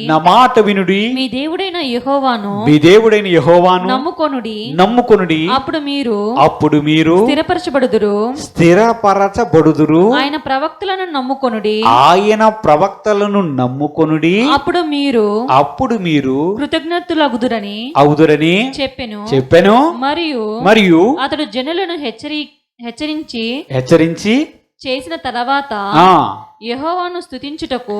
నా మాట వినుడి. మీ దేవుడైన యెహోవాను నమ్ముకొనుడి. అప్పుడు మీరు స్థిరపరచబడుదురు. ఆయన ప్రవక్తలను నమ్ముకొనుడి. అప్పుడు మీరు కృతజ్ఞతులగుదురని చెప్పెను. మరియు అతడు జనులను హెచ్చరించి చేసిన తర్వాత యెహోవాను స్తుతించుటకు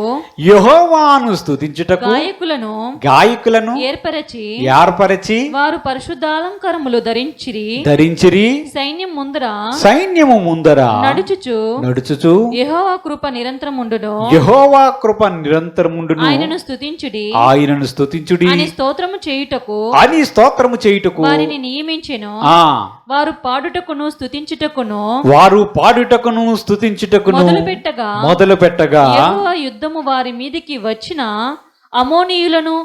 గాయకులను ఏర్పరచి వారు పరిశుద్ధాలంకారములు ధరించిరి. సైన్యము ముందర నడుచుచు యెహోవా కృప నిరంతరముండును. ఆయనను స్తుతించుడి అని స్తోత్రము చేయుటకు వారిని నియమించెను. వారు పాడుటకును స్తుతించుటకును మొదలు పెట్టగా యెహోవా యుద్ధము వారి మీదికి వచ్చిన అమ్మోనీయులను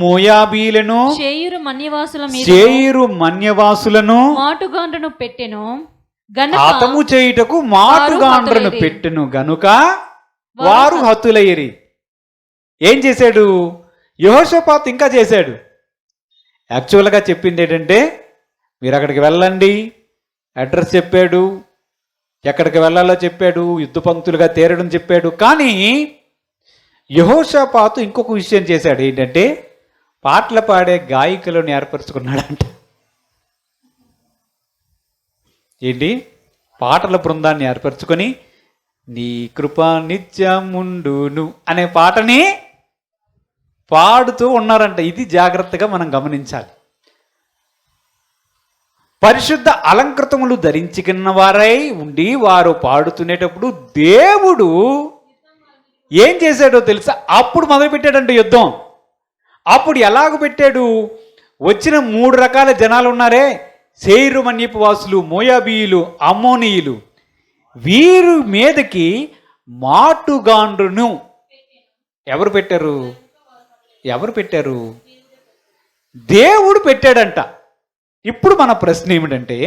మోయాబీలను శేయరు మన్యవాసులను మాటుగాండ్రను పెట్టెను. హతము చేయుటకు మాటుగాండ్రను పెట్టెను గనుక వారు హతులయ్యిరి. ఏం చేశాడు యెహోషాపాతు? ఇంకా చేశాడు. యాక్చువల్గా చెప్పింది ఏంటంటే, మీరు అక్కడికి వెళ్ళండి, అడ్రస్ చెప్పాడు, ఎక్కడికి వెళ్ళాలో చెప్పాడు, యుద్ధ పంక్తులుగా తేరడం చెప్పాడు. కానీ యెహోషాపాతు ఇంకొక విషయం చేశాడు. ఏంటంటే, పాటలు పాడే గాయకులను ఏర్పరచుకున్నాడంట. ఏంటి? పాటల బృందాన్ని ఏర్పరచుకొని నీ కృప నిత్యముండును అనే పాటని పాడుతూ ఉన్నారంట. ఇది జాగ్రత్తగా మనం గమనించాలి. పరిశుద్ధ అలంకృతములు ధరించుకున్న వారై ఉండి వారు పాడుతునేటప్పుడు దేవుడు ఏం చేశాడో తెలుసా? అప్పుడు మొదలుపెట్టాడంట యుద్ధం. అప్పుడు ఎలాగ పెట్టాడు? వచ్చిన 3 రకాల జనాలు ఉన్నారే, శేయరు మన్యపు వాసులు, మోయాబీయులు, అమ్మోనీయులు, వీరు మీదకి మాటుగాండ్రును ఎవరు పెట్టారు? దేవుడు పెట్టాడంట. ఇప్పుడు మన ప్రశ్న ఏమిటంటే,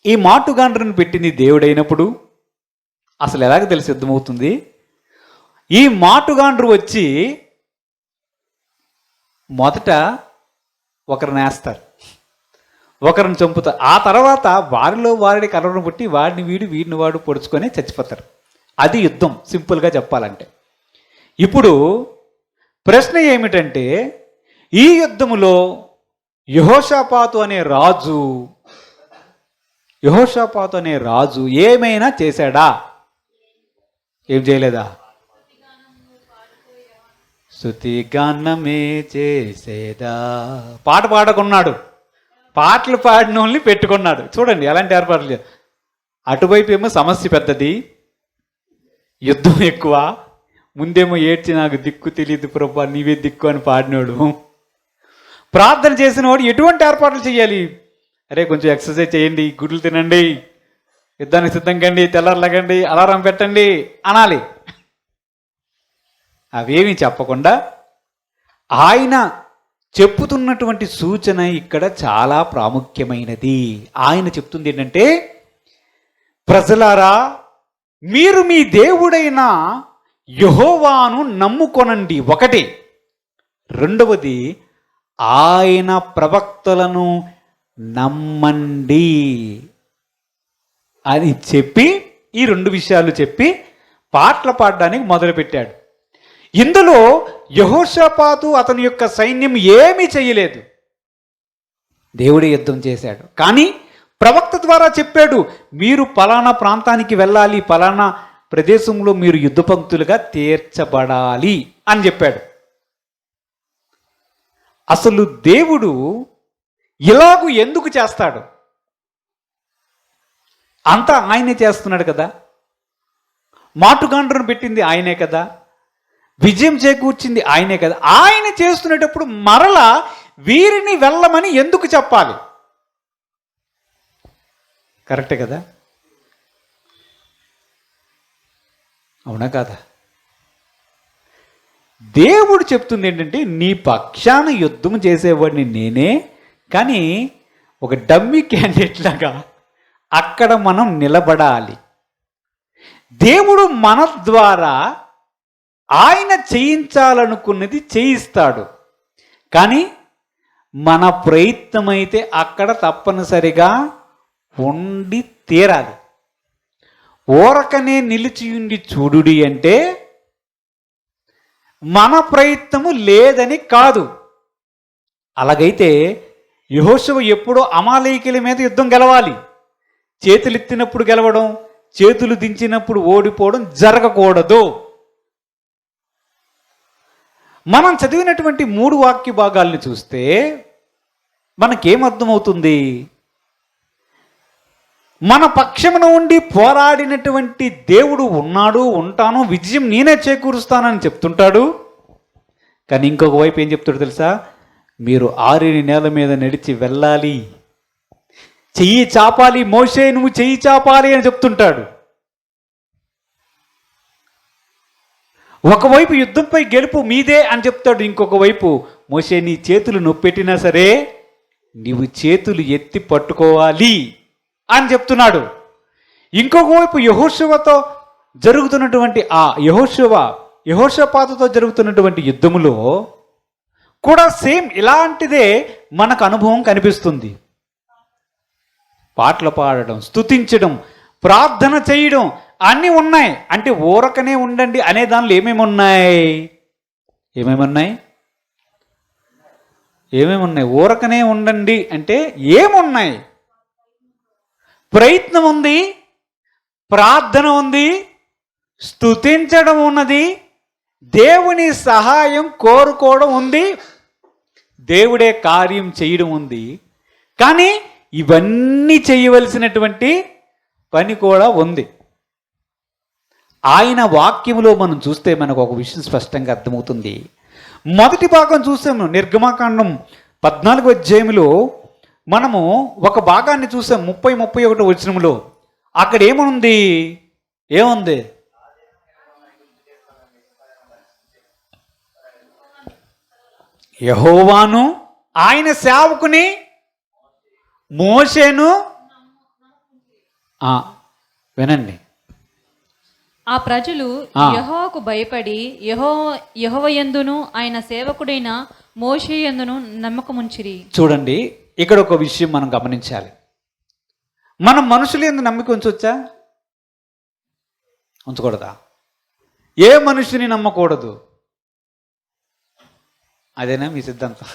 ఈ మాటుగాండ్రను పెట్టింది దేవుడైనప్పుడు అసలు ఎలాగ తెలిసి సిద్ధమవుతుంది? ఈ మాటుగాండ్రు వచ్చి మొదట ఒకరిని వేస్తారు, ఒకరిని చంపుతారు. ఆ తర్వాత వారిలో వారి కలవరం పుట్టి వాడిని వీడిని వాడు పొడుచుకొని చచ్చిపోతారు. అది యుద్ధం, సింపుల్గా చెప్పాలంటే. ఇప్పుడు ప్రశ్న ఏమిటంటే, ఈ యుద్ధములో యెహోషాపాతు అనే రాజు ఏమైనా చేశాడా? ఏం చేయలేదా? స్తుతిగానమే చేసేదా. పాట పాడుకున్నాడు, పాటలు పాడిన వాళ్ళని పెట్టుకున్నాడు. చూడండి ఎలాంటి ఏర్పాట్లు. అటువైపు ఏమో సమస్య పెద్దది, యుద్ధం ఎక్కువ. ముందేమో ఏడ్చి నాకు దిక్కు తెలియదు ప్రభా నీవే దిక్కు అని పాడినాడు. ప్రార్థన చేసిన వాడు ఎటువంటి ఏర్పాట్లు చేయాలి? అరే కొంచెం ఎక్సర్సైజ్ చేయండి, గుడ్లు తినండి, యుద్ధానికి సిద్ధం కండి, తెల్లారలగండి, అలారం పెట్టండి అనాలి. అవేమీ చెప్పకుండా ఆయన చెప్పుతున్నటువంటి సూచన ఇక్కడ చాలా ప్రాముఖ్యమైనది. ఆయన చెప్తుంది ఏంటంటే, ప్రజలారా మీరు మీ దేవుడైన యెహోవాను నమ్ముకొనండి. ఒకటి. రెండవది, ఆయన ప్రవక్తలను నమ్మండి అని చెప్పి, ఈ రెండు విషయాలు చెప్పి పాటలు పాడడానికి మొదలుపెట్టాడు. ఇందులో యెహోషాపాతు అతని యొక్క సైన్యం ఏమీ చేయలేదు, దేవుడే యుద్ధం చేశాడు. కానీ ప్రవక్త ద్వారా చెప్పాడు, మీరు పలానా ప్రాంతానికి వెళ్ళాలి, పలానా ప్రదేశంలో మీరు యుద్ధ పంక్తులుగా తీర్చబడాలి అని చెప్పాడు. అసలు దేవుడు ఇలాగూ ఎందుకు చేస్తాడు? అంతా ఆయనే చేస్తున్నాడు కదా, మాటుగాండ్రను పెట్టింది ఆయనే కదా, విజయం చేకూర్చింది ఆయనే కదా. ఆయన చేస్తున్నప్పుడు మరలా వీరిని వెళ్ళమని ఎందుకు చెప్పాలి? కరెక్టే కదా, అవునా కాదా? దేవుడు చెప్తుంది ఏంటంటే, నీ పక్షాన యుద్ధం చేసేవాడిని నేనే, కానీ ఒక డమ్మీ క్యాండిడేట్ లాగా అక్కడ మనం నిలబడాలి. దేవుడు మన ద్వారా ఆయన చేయించాలనుకున్నది చేయిస్తాడు, కానీ మన ప్రయత్నం అయితే అక్కడ తప్పనిసరిగా ఉండి తీరాలి. ఓరకనే నిలిచియుండి చూడుడి అంటే మన ప్రయత్నము లేదని కాదు. అలాగైతే యెహోషువ ఎప్పుడో అమాలేకీయుల మీద యుద్ధం గెలవాలి. చేతులెత్తినప్పుడు గెలవడం, చేతులు దించినప్పుడు ఓడిపోవడం జరగకూడదు. మనం చదివినటువంటి 3 వాక్య భాగాల్ని చూస్తే మనకేమర్థమవుతుంది? మన పక్షమున ఉండి పోరాడినటువంటి దేవుడు ఉన్నాడు, ఉంటాను, విజయం నేనే చేకూరుస్తానని చెప్తుంటాడు. కానీ ఇంకొక వైపు ఏం చెప్తాడు తెలుసా? మీరు ఆరిని నేల మీద నడిచి వెళ్ళాలి, చెయ్యి చాపాలి, మోషే నువ్వు చెయ్యి చాపాలి అని చెప్తుంటాడు. ఒకవైపు యుద్ధంపై గెలుపు మీదే అని చెప్తాడు, ఇంకొక వైపు మోషే నీ చేతులు నొప్పెట్టినా సరే నీవు చేతులు ఎత్తి పట్టుకోవాలి అని చెప్తున్నాడు. ఇంకొక వైపు యెహోషువతో జరుగుతున్నటువంటి యెహోషాపాతుతో జరుగుతున్నటువంటి యుద్ధములో కూడా సేమ్ ఇలాంటిదే మనకు అనుభవం కనిపిస్తుంది. పాటలు పాడడం, స్తుతించడం, ప్రార్థన చేయడం అన్నీ ఉన్నాయి. అంటే ఊరకనే ఉండండి అనే దానిలో ఏమేమి ఉన్నాయి? ఊరకనే ఉండండి అంటే ఏమున్నాయి? ప్రయత్నం ఉంది, ప్రార్థన ఉంది, స్తుతించడం ఉన్నది, దేవుని సహాయం కోరుకోవడం ఉంది, దేవుడే కార్యం చేయడం ఉంది. కానీ ఇవన్నీ చేయవలసినటువంటి పని కూడా ఉంది. ఆయన వాక్యములో మనం చూస్తే మనకు ఒక విషయం స్పష్టంగా అర్థమవుతుంది. మొదటి భాగం చూసాము, నిర్గమకాండం 14వ అధ్యాయంలో మనము ఒక భాగాన్ని చూసాం, 30-31 వచనంలో. అక్కడ ఏముంది? యెహోవాను ఆయన సేవకుని మోషేను వినండి. ఆ ప్రజలు యెహోవాకు భయపడి యెహోవాయందును ఆయన సేవకుడైన మోషేయందును నమ్మకముంచిరి. చూడండి, ఇక్కడ ఒక విషయం మనం గమనించాలి. మనం మనుషులు ఎందు నమ్మిక ఉంచవచ్చా? ఉంచకూడదా? ఏ మనుషుని నమ్మకూడదు. అదేనా మీ సిద్ధాంతం?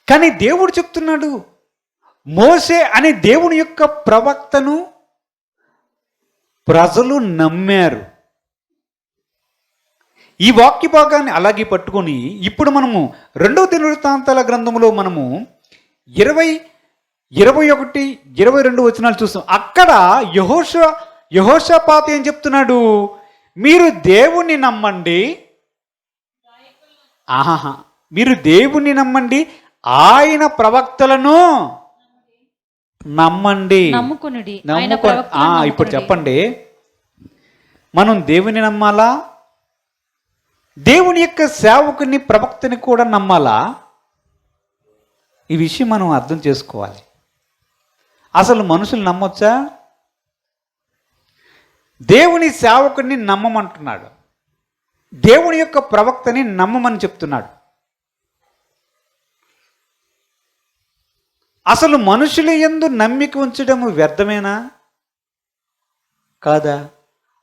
కానీ దేవుడు చెప్తున్నాడు, మోషే అనే దేవుని యొక్క ప్రవక్తను ప్రజలు నమ్మారు. ఈ వాక్య భాగాన్ని అలాగే పట్టుకొని ఇప్పుడు మనము 2వ దినవృత్తాంతాల గ్రంథంలో మనము 20, 21, 22 వచనాలు చూస్తాం. అక్కడ యెహోషాపాతు ఏం చెప్తున్నాడు? మీరు దేవుణ్ణి నమ్మండి. మీరు దేవుణ్ణి నమ్మండి, ఆయన ప్రవక్తలను నమ్మండి. నమ్ముకొనుడి. ఇప్పుడు చెప్పండి, మనం దేవుని నమ్మాలా, దేవుని యొక్క సేవకుని ప్రవక్తని కూడా నమ్మాలా? ఈ విషయం మనం అర్థం చేసుకోవాలి. అసలు మనుషులు నమ్మొచ్చా? దేవుని సేవకుని నమ్మమంటున్నాడు, దేవుని యొక్క ప్రవక్తని నమ్మమని చెప్తున్నాడు. అసలు మనుషుల యందు నమ్మిక ఉంచడం వ్యర్థమేనా కాదా?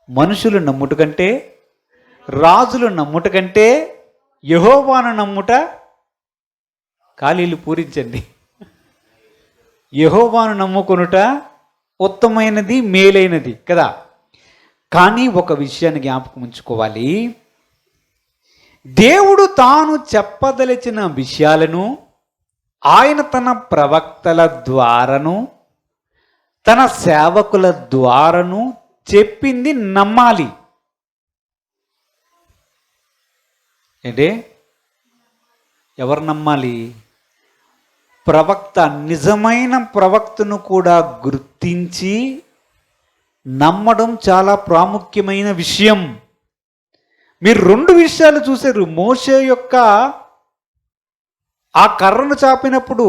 మనుషులు నమ్ముట కంటే, రాజులు నమ్ముట కంటే యెహోవాను నమ్ముట, ఖాళీలు పూరించండి, యెహోవాను నమ్ముకొనుట ఉత్తమైనది, మేలైనది కదా. కానీ ఒక విషయాన్ని జ్ఞాపకం ఉంచుకోవాలి. దేవుడు తాను చెప్పదలిచిన విషయాలను ఆయన తన ప్రవక్తల ద్వారాను తన సేవకుల ద్వారాను చెప్పింది నమ్మాలి. ఏంటి? ఎవరు నమ్మాలి? ప్రవక్త, నిజమైన ప్రవక్తను కూడా గుర్తించి నమ్మడం చాలా ప్రాముఖ్యమైన విషయం. మీరు 2 విషయాలు చూశారు. మోషే యొక్క ఆ కర్రను చాపినప్పుడు,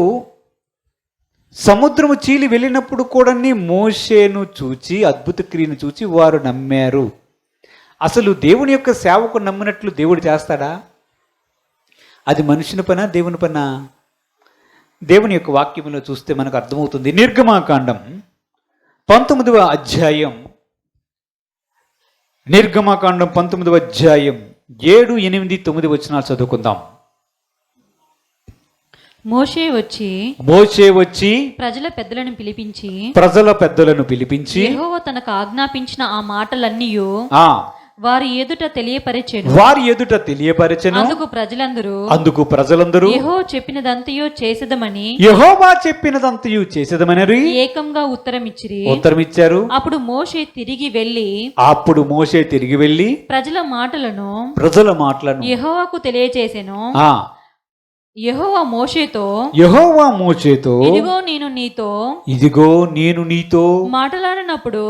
సముద్రము చీలి వెళ్ళినప్పుడు కూడా మోషేను చూచి, అద్భుత క్రియను చూచి వారు నమ్మారు. అసలు దేవుని యొక్క సేవకు నమ్మినట్లు దేవుడు చేస్తాడా? అది మనుషుని పనా, దేవుని పనా? దేవుని యొక్క వాక్యంలో చూస్తే మనకు అర్థమవుతుంది. నిర్గమాకాండం 19వ అధ్యాయం, నిర్గమాకాండం 19వ అధ్యాయం 7, 8, 9 వచనాలు చదువుకుందాం. మోషే వచ్చి ప్రజల పెద్దలను పిలిపించి యెహోవా తనకు ఆజ్ఞాపించిన ఆ మాటలన్నీయు వారి ఎదుట తెలియపరచెను. అందుకు ప్రజలందరూ యెహోవా చెప్పినదంతయు చేసేదమని ఏకంగా ఉత్తరమిచ్చారు. అప్పుడు మోషే తిరిగి వెళ్ళి ప్రజల మాటలను యెహోవాకు తెలియచేసెను. యెహోవా మోషేతో ఇదిగో నేను నీతో మాట్లాడినప్పుడు,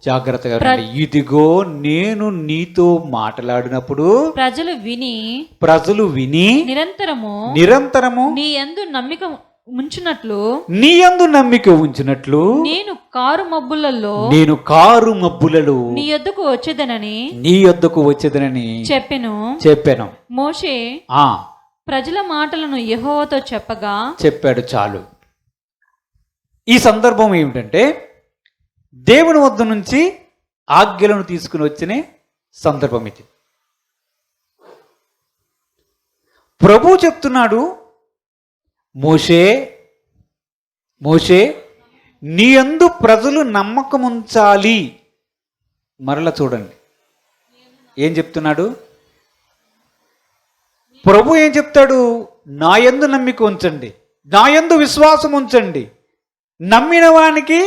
జాగ్రత్తగా, ఇదిగో నేను నీతో మాట్లాడినప్పుడు ప్రజలు విని నిరంతరము నీ యందు నమ్మిక ఉంచునట్లు నేను కారు మబ్బులలో నీ యొద్దకు వచ్చేదనని చెప్పెను. మోషే ప్రజల మాటలను యెహోవాతో చెప్పాడు. చాలు. ఈ సందర్భం ఏమిటంటే, దేవుని వద్ద నుంచి ఆజ్ఞలను తీసుకుని వచ్చిన సందర్భం ఇది. ప్రభు చెప్తున్నాడు, మోషే నీ యందు ప్రజలు నమ్మకం ఉంచాలి. మరలా చూడండి ఏం చెప్తున్నాడు ప్రభు. ఏం చెప్తాడు? నా యందు నమ్మిక ఉంచండి, నా యందు విశ్వాసం ఉంచండి, నమ్మిన వానికి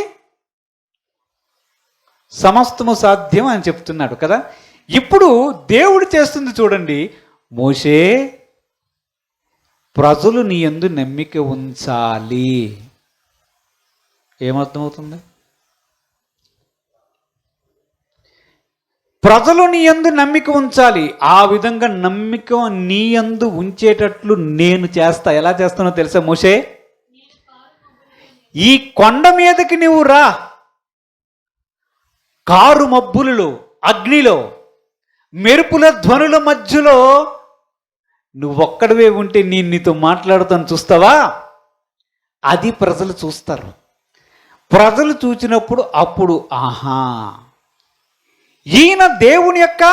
సమస్తము సాధ్యం అని చెప్తున్నాడు కదా. ఇప్పుడు దేవుడు చేస్తుంది చూడండి. మోషే ప్రజలు నీ యందు నమ్మిక ఉంచాలి. ఏమర్థమవుతుంది? ప్రజలు నీ యందు నమ్మిక ఉంచాలి. ఆ విధంగా నమ్మిక నీ యందు ఉంచేటట్లు నేను చేస్తా. ఎలా చేస్తానో తెలుసా మోషే? ఈ కొండ మీదకి నువ్వు రా, కారు మబ్బులలో, అగ్నిలో, మెరుపుల ధ్వనుల మధ్యలో నువ్వొక్కడివే ఉంటే నేను నీతో మాట్లాడుతాను, చూస్తావా? అది ప్రజలు చూస్తారు. ప్రజలు చూసినప్పుడు అప్పుడు ఆహా, ఈయన దేవుని యొక్క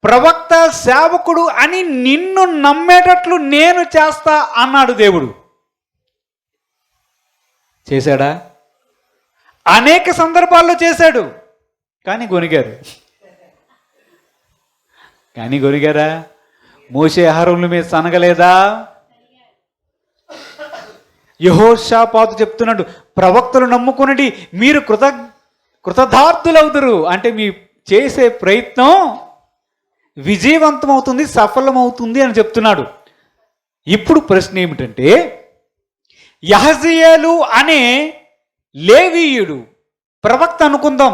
ప్రవక్త, సేవకుడు అని నిన్ను నమ్మేటట్లు నేను చేస్తా అన్నాడు దేవుడు. చేశాడా? అనేక సందర్భాల్లో చేశాడు. కానీ గొనిగారా? మోషే అహరోనుల మీద సనగలేదా? యెహోషాపాతు చెప్తున్నాడు, ప్రవక్తలు నమ్ముకునండి, మీరు కృతధార్థులవుదురు. అంటే మీ చేసే ప్రయత్నం విజయవంతమవుతుంది, సఫలమవుతుంది అని చెప్తున్నాడు. ఇప్పుడు ప్రశ్న ఏమిటంటే, యహజీయేలు అనే లేవీయుడు ప్రవక్త అనుకుందాం,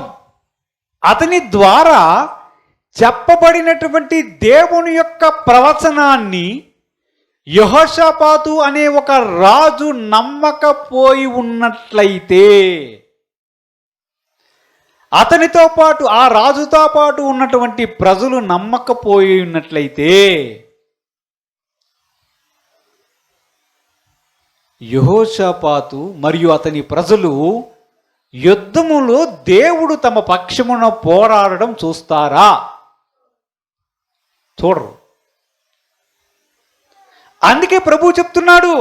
అతని ద్వారా చెప్పబడినటువంటి దేవుని యొక్క ప్రవచనాన్ని యెహోషాపాతు అనే ఒక రాజు నమ్మకపోయి ఉన్నట్లయితే, అతనితో పాటు ఆ రాజుతో పాటు ఉన్నటువంటి ప్రజలు నమ్మకపోయి ఉన్నట్లయితే, యెహోషాపాతు మరియు అతని ప్రజలు యుద్ధములో దేవుడు తమ పక్షమున పోరాడడం చూస్తారా? చూడరు. అందుకే ప్రభు చెప్తున్నాడు,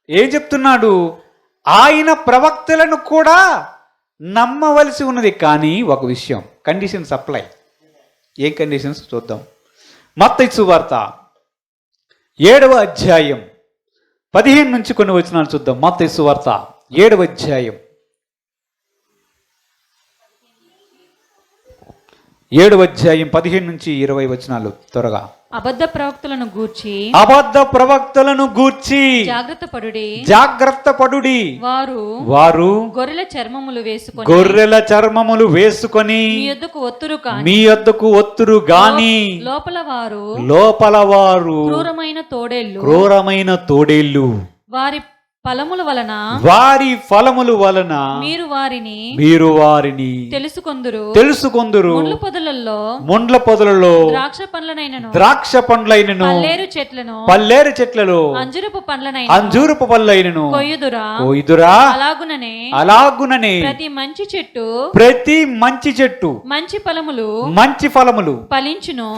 ఏం చెప్తున్నాడు? ఆయన ప్రవక్తలను కూడా నమ్మవలసి ఉన్నది. కానీ ఒక విషయం, కండిషన్స్ అప్లై. ఏం కండిషన్స్ చూద్దాం. మత్తయి సువార్త 7వ అధ్యాయం 15 నుంచి కొన్ని వచనాలు చూద్దాం. మత్తయి సువార్త 7వ అధ్యాయం 15 నుంచి 20 వచనాలు త్వరగా. అబద్ధ ప్రవక్తలను గూర్చి జాగ్రత్త పడుడి. వారు గొర్రెల చర్మములు వేసుకొని మీ యొద్దకు ఒత్తురు గాని లోపల వారు క్రూరమైన తోడేళ్ళు. వారి ఫలముల వలన మీరు వారిని తెలుసుకొందురు. ముండ్ల పొదలలో ద్రాక్ష పండ్లైనను పల్లేరు చెట్లలో అంజూరపు పళ్ళైనను కొయ్యుదురా. అలాగుననే ప్రతి మంచి చెట్టు మంచి ఫలములు ఫలించును.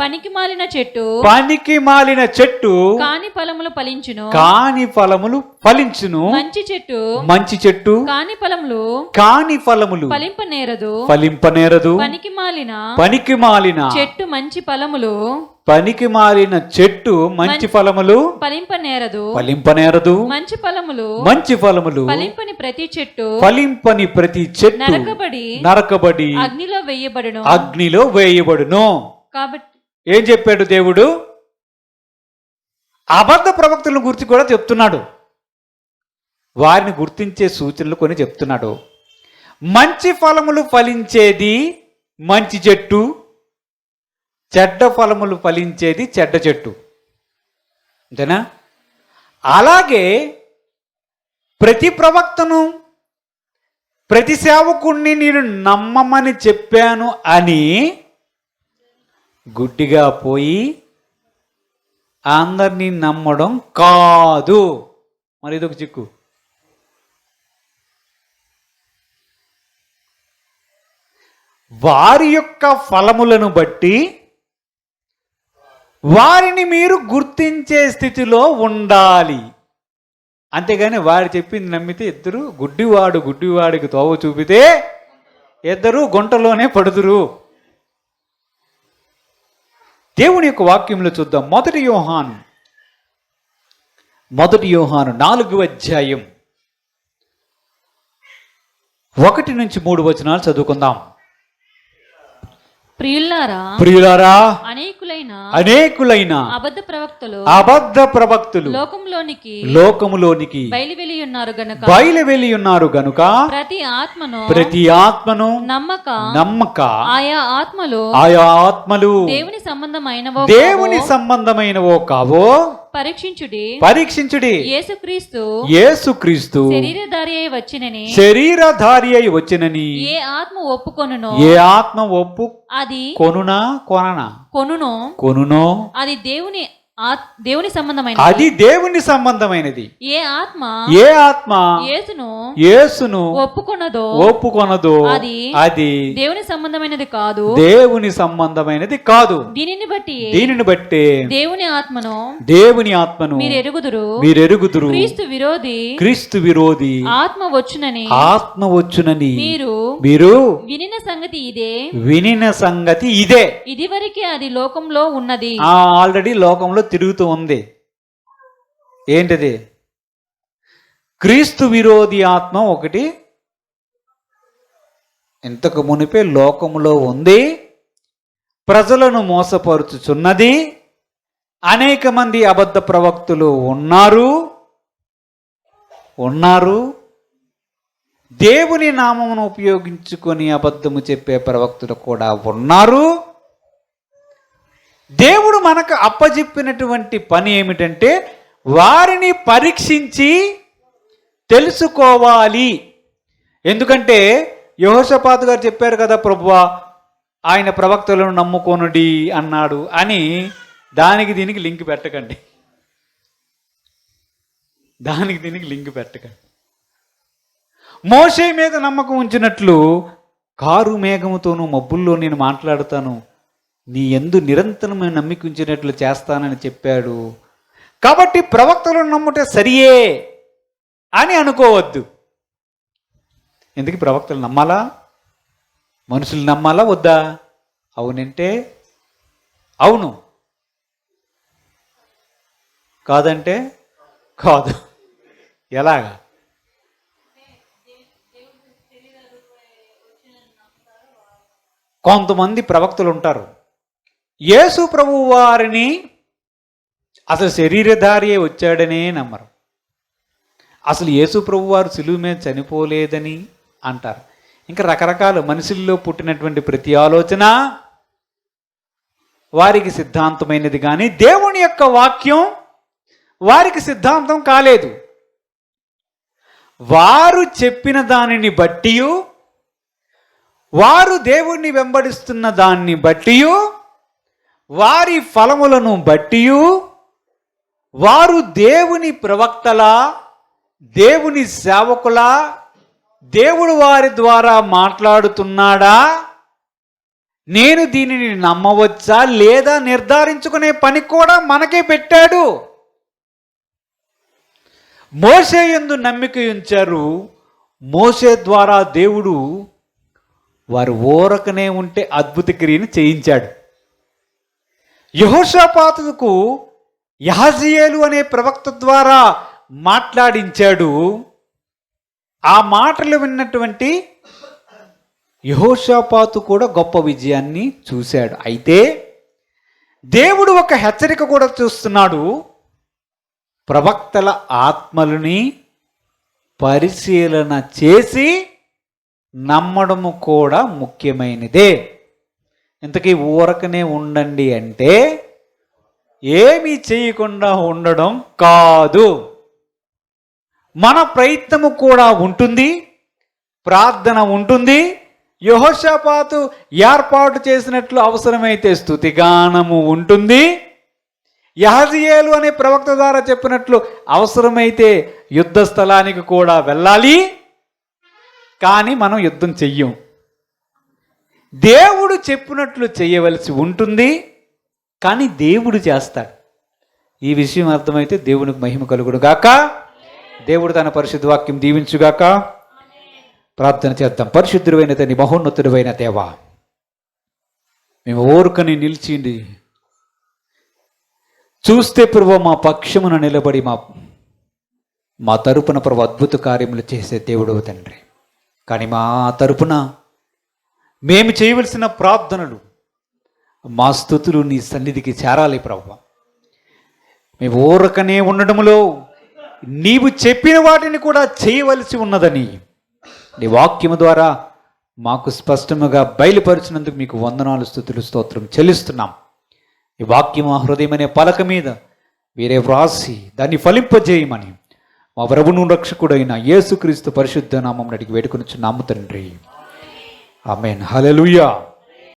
పనికి మాలిన చెట్టు కాని ఫలములు ఫలించును. మంచి చెట్టు కాని ఫలములు ఫలింపనేరదు. పనికి మాలిన చెట్టు మంచి ఫలములు ఫలింపనేరదు. మంచి ఫలములు ఫలింపని ప్రతి చెట్టు నరకబడి అగ్నిలో వేయబడును. కాబట్టి ఏం చెప్పాడు దేవుడు? అబద్ధ ప్రవక్తలను గురించి కూడా చెప్తున్నాడు. వారిని గుర్తించే సూచనలు కొన్ని చెప్తున్నాడు. మంచి ఫలములు ఫలించేది మంచి చెట్టు, చెడ్డ ఫలములు ఫలించేది చెడ్డ చెట్టు. అంతేనా? అలాగే ప్రతి ప్రవక్తను, ప్రతి సేవకుణ్ణి నేను నమ్మమని చెప్పాను అని గుడ్డిగా పోయి అందరినీ నమ్మడం కాదు. మరి ఇదొక చిక్కు. వారి యొక్క ఫలములను బట్టి వారిని మీరు గుర్తించే స్థితిలో ఉండాలి. అంతేగాని వాడు చెప్పింది నమ్మితే ఇద్దరు గుడ్డివాడికి తోవ చూపితే ఇద్దరు గుంటలోనే పడుదురు. దేవుని యొక్క వాక్యంలో చూద్దాం. మొదటి యోహాను 4వ అధ్యాయం 1 నుంచి 3 వచనాలు చదువుకుందాం. ప్రియులారా అనేకులైన అబద్ధ ప్రవక్తలు లోకములోనికి బయలువెళ్ళి ఉన్నారు గనుక ప్రతి ఆత్మను నమ్మక ఆయా ఆత్మలు దేవుని సంబంధమైనవో కావో పరీక్షించుడి. యేసుక్రీస్తు శరీరధారి అయి వచ్చినని ఏ ఆత్మ ఒప్పు అది కొనునో అది దేవుని సంబంధమైనది. ఏ ఆత్మ యేసును ఒప్పుకొనదో అది దేవుని సంబంధమైనది కాదు. దీనిని బట్టి దేవుని ఆత్మను మీరెరుగుదురు. క్రీస్తు విరోధి ఆత్మ వచ్చునని మీరు వినిన సంగతి ఇదే. ఇదివరకే అది లోకంలో ఉన్నది. ఆల్రెడీ లోకంలో తిరుగుతూ ఉంది. ఏంటిది? క్రీస్తు విరోధి ఆత్మ ఒకటి ఇంతకు మునిపే లోకములో ఉంది, ప్రజలను మోసపరుచుచున్నది. అనేక మంది అబద్ధ ప్రవక్తులు ఉన్నారు. దేవుని నామమును ఉపయోగించుకొని అబద్ధము చెప్పే ప్రవక్తులు కూడా ఉన్నారు. దేవుడు మనకు అప్పజెప్పినటువంటి పని ఏమిటంటే వారిని పరీక్షించి తెలుసుకోవాలి. ఎందుకంటే యెహోషాపాతు గారు చెప్పారు కదా, ప్రభువా ఆయన ప్రవక్తలను నమ్ముకొనుడి అన్నాడు అని. దీనికి లింక్ పెట్టకండి. మోషే మీద నమ్మకం ఉంచినట్లు కారు మేఘముతోనూ మబ్బుల్లో నేను మాట్లాడుతాను, నీ యందు నిరంతరమైన నమ్మిక ఉంచినట్లు చేస్తానని చెప్పాడు. కాబట్టి ప్రవక్తలను నమ్ముటే సరియే అని అనుకోవద్దు. ఎందుకు ప్రవక్తలు నమ్మాలా? మనుషులు నమ్మాలా వద్దా? అవునంటే అవును, కాదంటే కాదు. ఎలాగా? కొంతమంది ప్రవక్తలు ఉంటారు, యేసు ప్రభువు వారిని అసలు శరీరధారి వచ్చాడనే నమ్మరు. అసలు యేసు ప్రభు వారు సిలువ మీద చనిపోలేదని అంటారు. ఇంకా రకరకాల మనుషుల్లో పుట్టినటువంటి ప్రతి ఆలోచన వారికి సిద్ధాంతమైనది, కానీ దేవుని యొక్క వాక్యం వారికి సిద్ధాంతం కాలేదు. వారు చెప్పిన దానిని బట్టి, వారు దేవుణ్ణి వెంబడిస్తున్న దాన్ని బట్టి, వారి ఫలములను బట్టి వారు దేవుని ప్రవక్తలా, దేవుని సేవకులా, దేవుడు వారి ద్వారా మాట్లాడుతున్నాడా, నేను దీనిని నమ్మవచ్చా లేదా నిర్ధారించుకునే పని కూడా మనకే పెట్టాడు. మోషే యందు నమ్మిక ఉంచారు. మోషే ద్వారా దేవుడు వారు ఊరకనే ఉంటే అద్భుత క్రియను చేయించాడు. యెహోషాపాతుకు యహజీయేలు అనే ప్రవక్త ద్వారా మాట్లాడించాడు. ఆ మాటలు విన్నటువంటి యెహోషాపాతు కూడా గొప్ప విజయాన్ని చూశాడు. అయితే దేవుడు ఒక హెచ్చరిక కూడా చూస్తున్నాడు. ప్రవక్తల ఆత్మలని పరిశీలన చేసి నమ్మడము కూడా ముఖ్యమైనదే. ఇంతకీ ఊరకనే ఉండండి అంటే ఏమీ చేయకుండా ఉండడం కాదు. మన ప్రయత్నము కూడా ఉంటుంది, ప్రార్థన ఉంటుంది. యెహోషాపాతు ఏర్పాటు చేసినట్లు అవసరమైతే స్తుతిగానము ఉంటుంది. యహజీయేలు అనే ప్రవక్త ద్వారా చెప్పినట్లు అవసరమైతే యుద్ధ స్థలానికి కూడా వెళ్ళాలి. కానీ మనం యుద్ధం చెయ్యం. దేవుడు చెప్పినట్లు చేయవలసి ఉంటుంది, కానీ దేవుడు చేస్తాడు. ఈ విషయం అర్థమైతే దేవునికి మహిమ కలుగును గాక. దేవుడు తన పరిశుద్ధ వాక్యం దీవించుగాక. ప్రార్థన చేద్దాం. పరిశుద్ధుడైన తండ్రి, మహోన్నతుడైన దేవా, మేము ఓర్కని నిలిచిండి చూస్తే ప్రభు మా పక్షమున నిలబడి మా తరపున ప్రభు అద్భుత కార్యములు చేసే దేవుడు తండ్రి. కానీ మా తరపున మేము చేయవలసిన ప్రార్థనలు, మా స్తుతులు నీ సన్నిధికి చేరాలి ప్రభువా. మేము ఊరకనే ఉండడంలో నీవు చెప్పిన వాటిని కూడా చేయవలసి ఉన్నదని నీ వాక్యము ద్వారా మాకు స్పష్టముగా బయలుపరిచినందుకు మీకు వందనాలు, స్తుతులు, స్తోత్రం చెల్లిస్తున్నాం. ఈ వాక్యం మా హృదయం అనే పలక మీద వేరే వ్రాసి దాన్ని ఫలింపజేయమని మా ప్రభువును రక్షకుడైన యేసుక్రీస్తు పరిశుద్ధ నామమున అడిగి వేడుకొనుచున్నాము తండ్రి. ఆమేన్. హల్లెలూయా.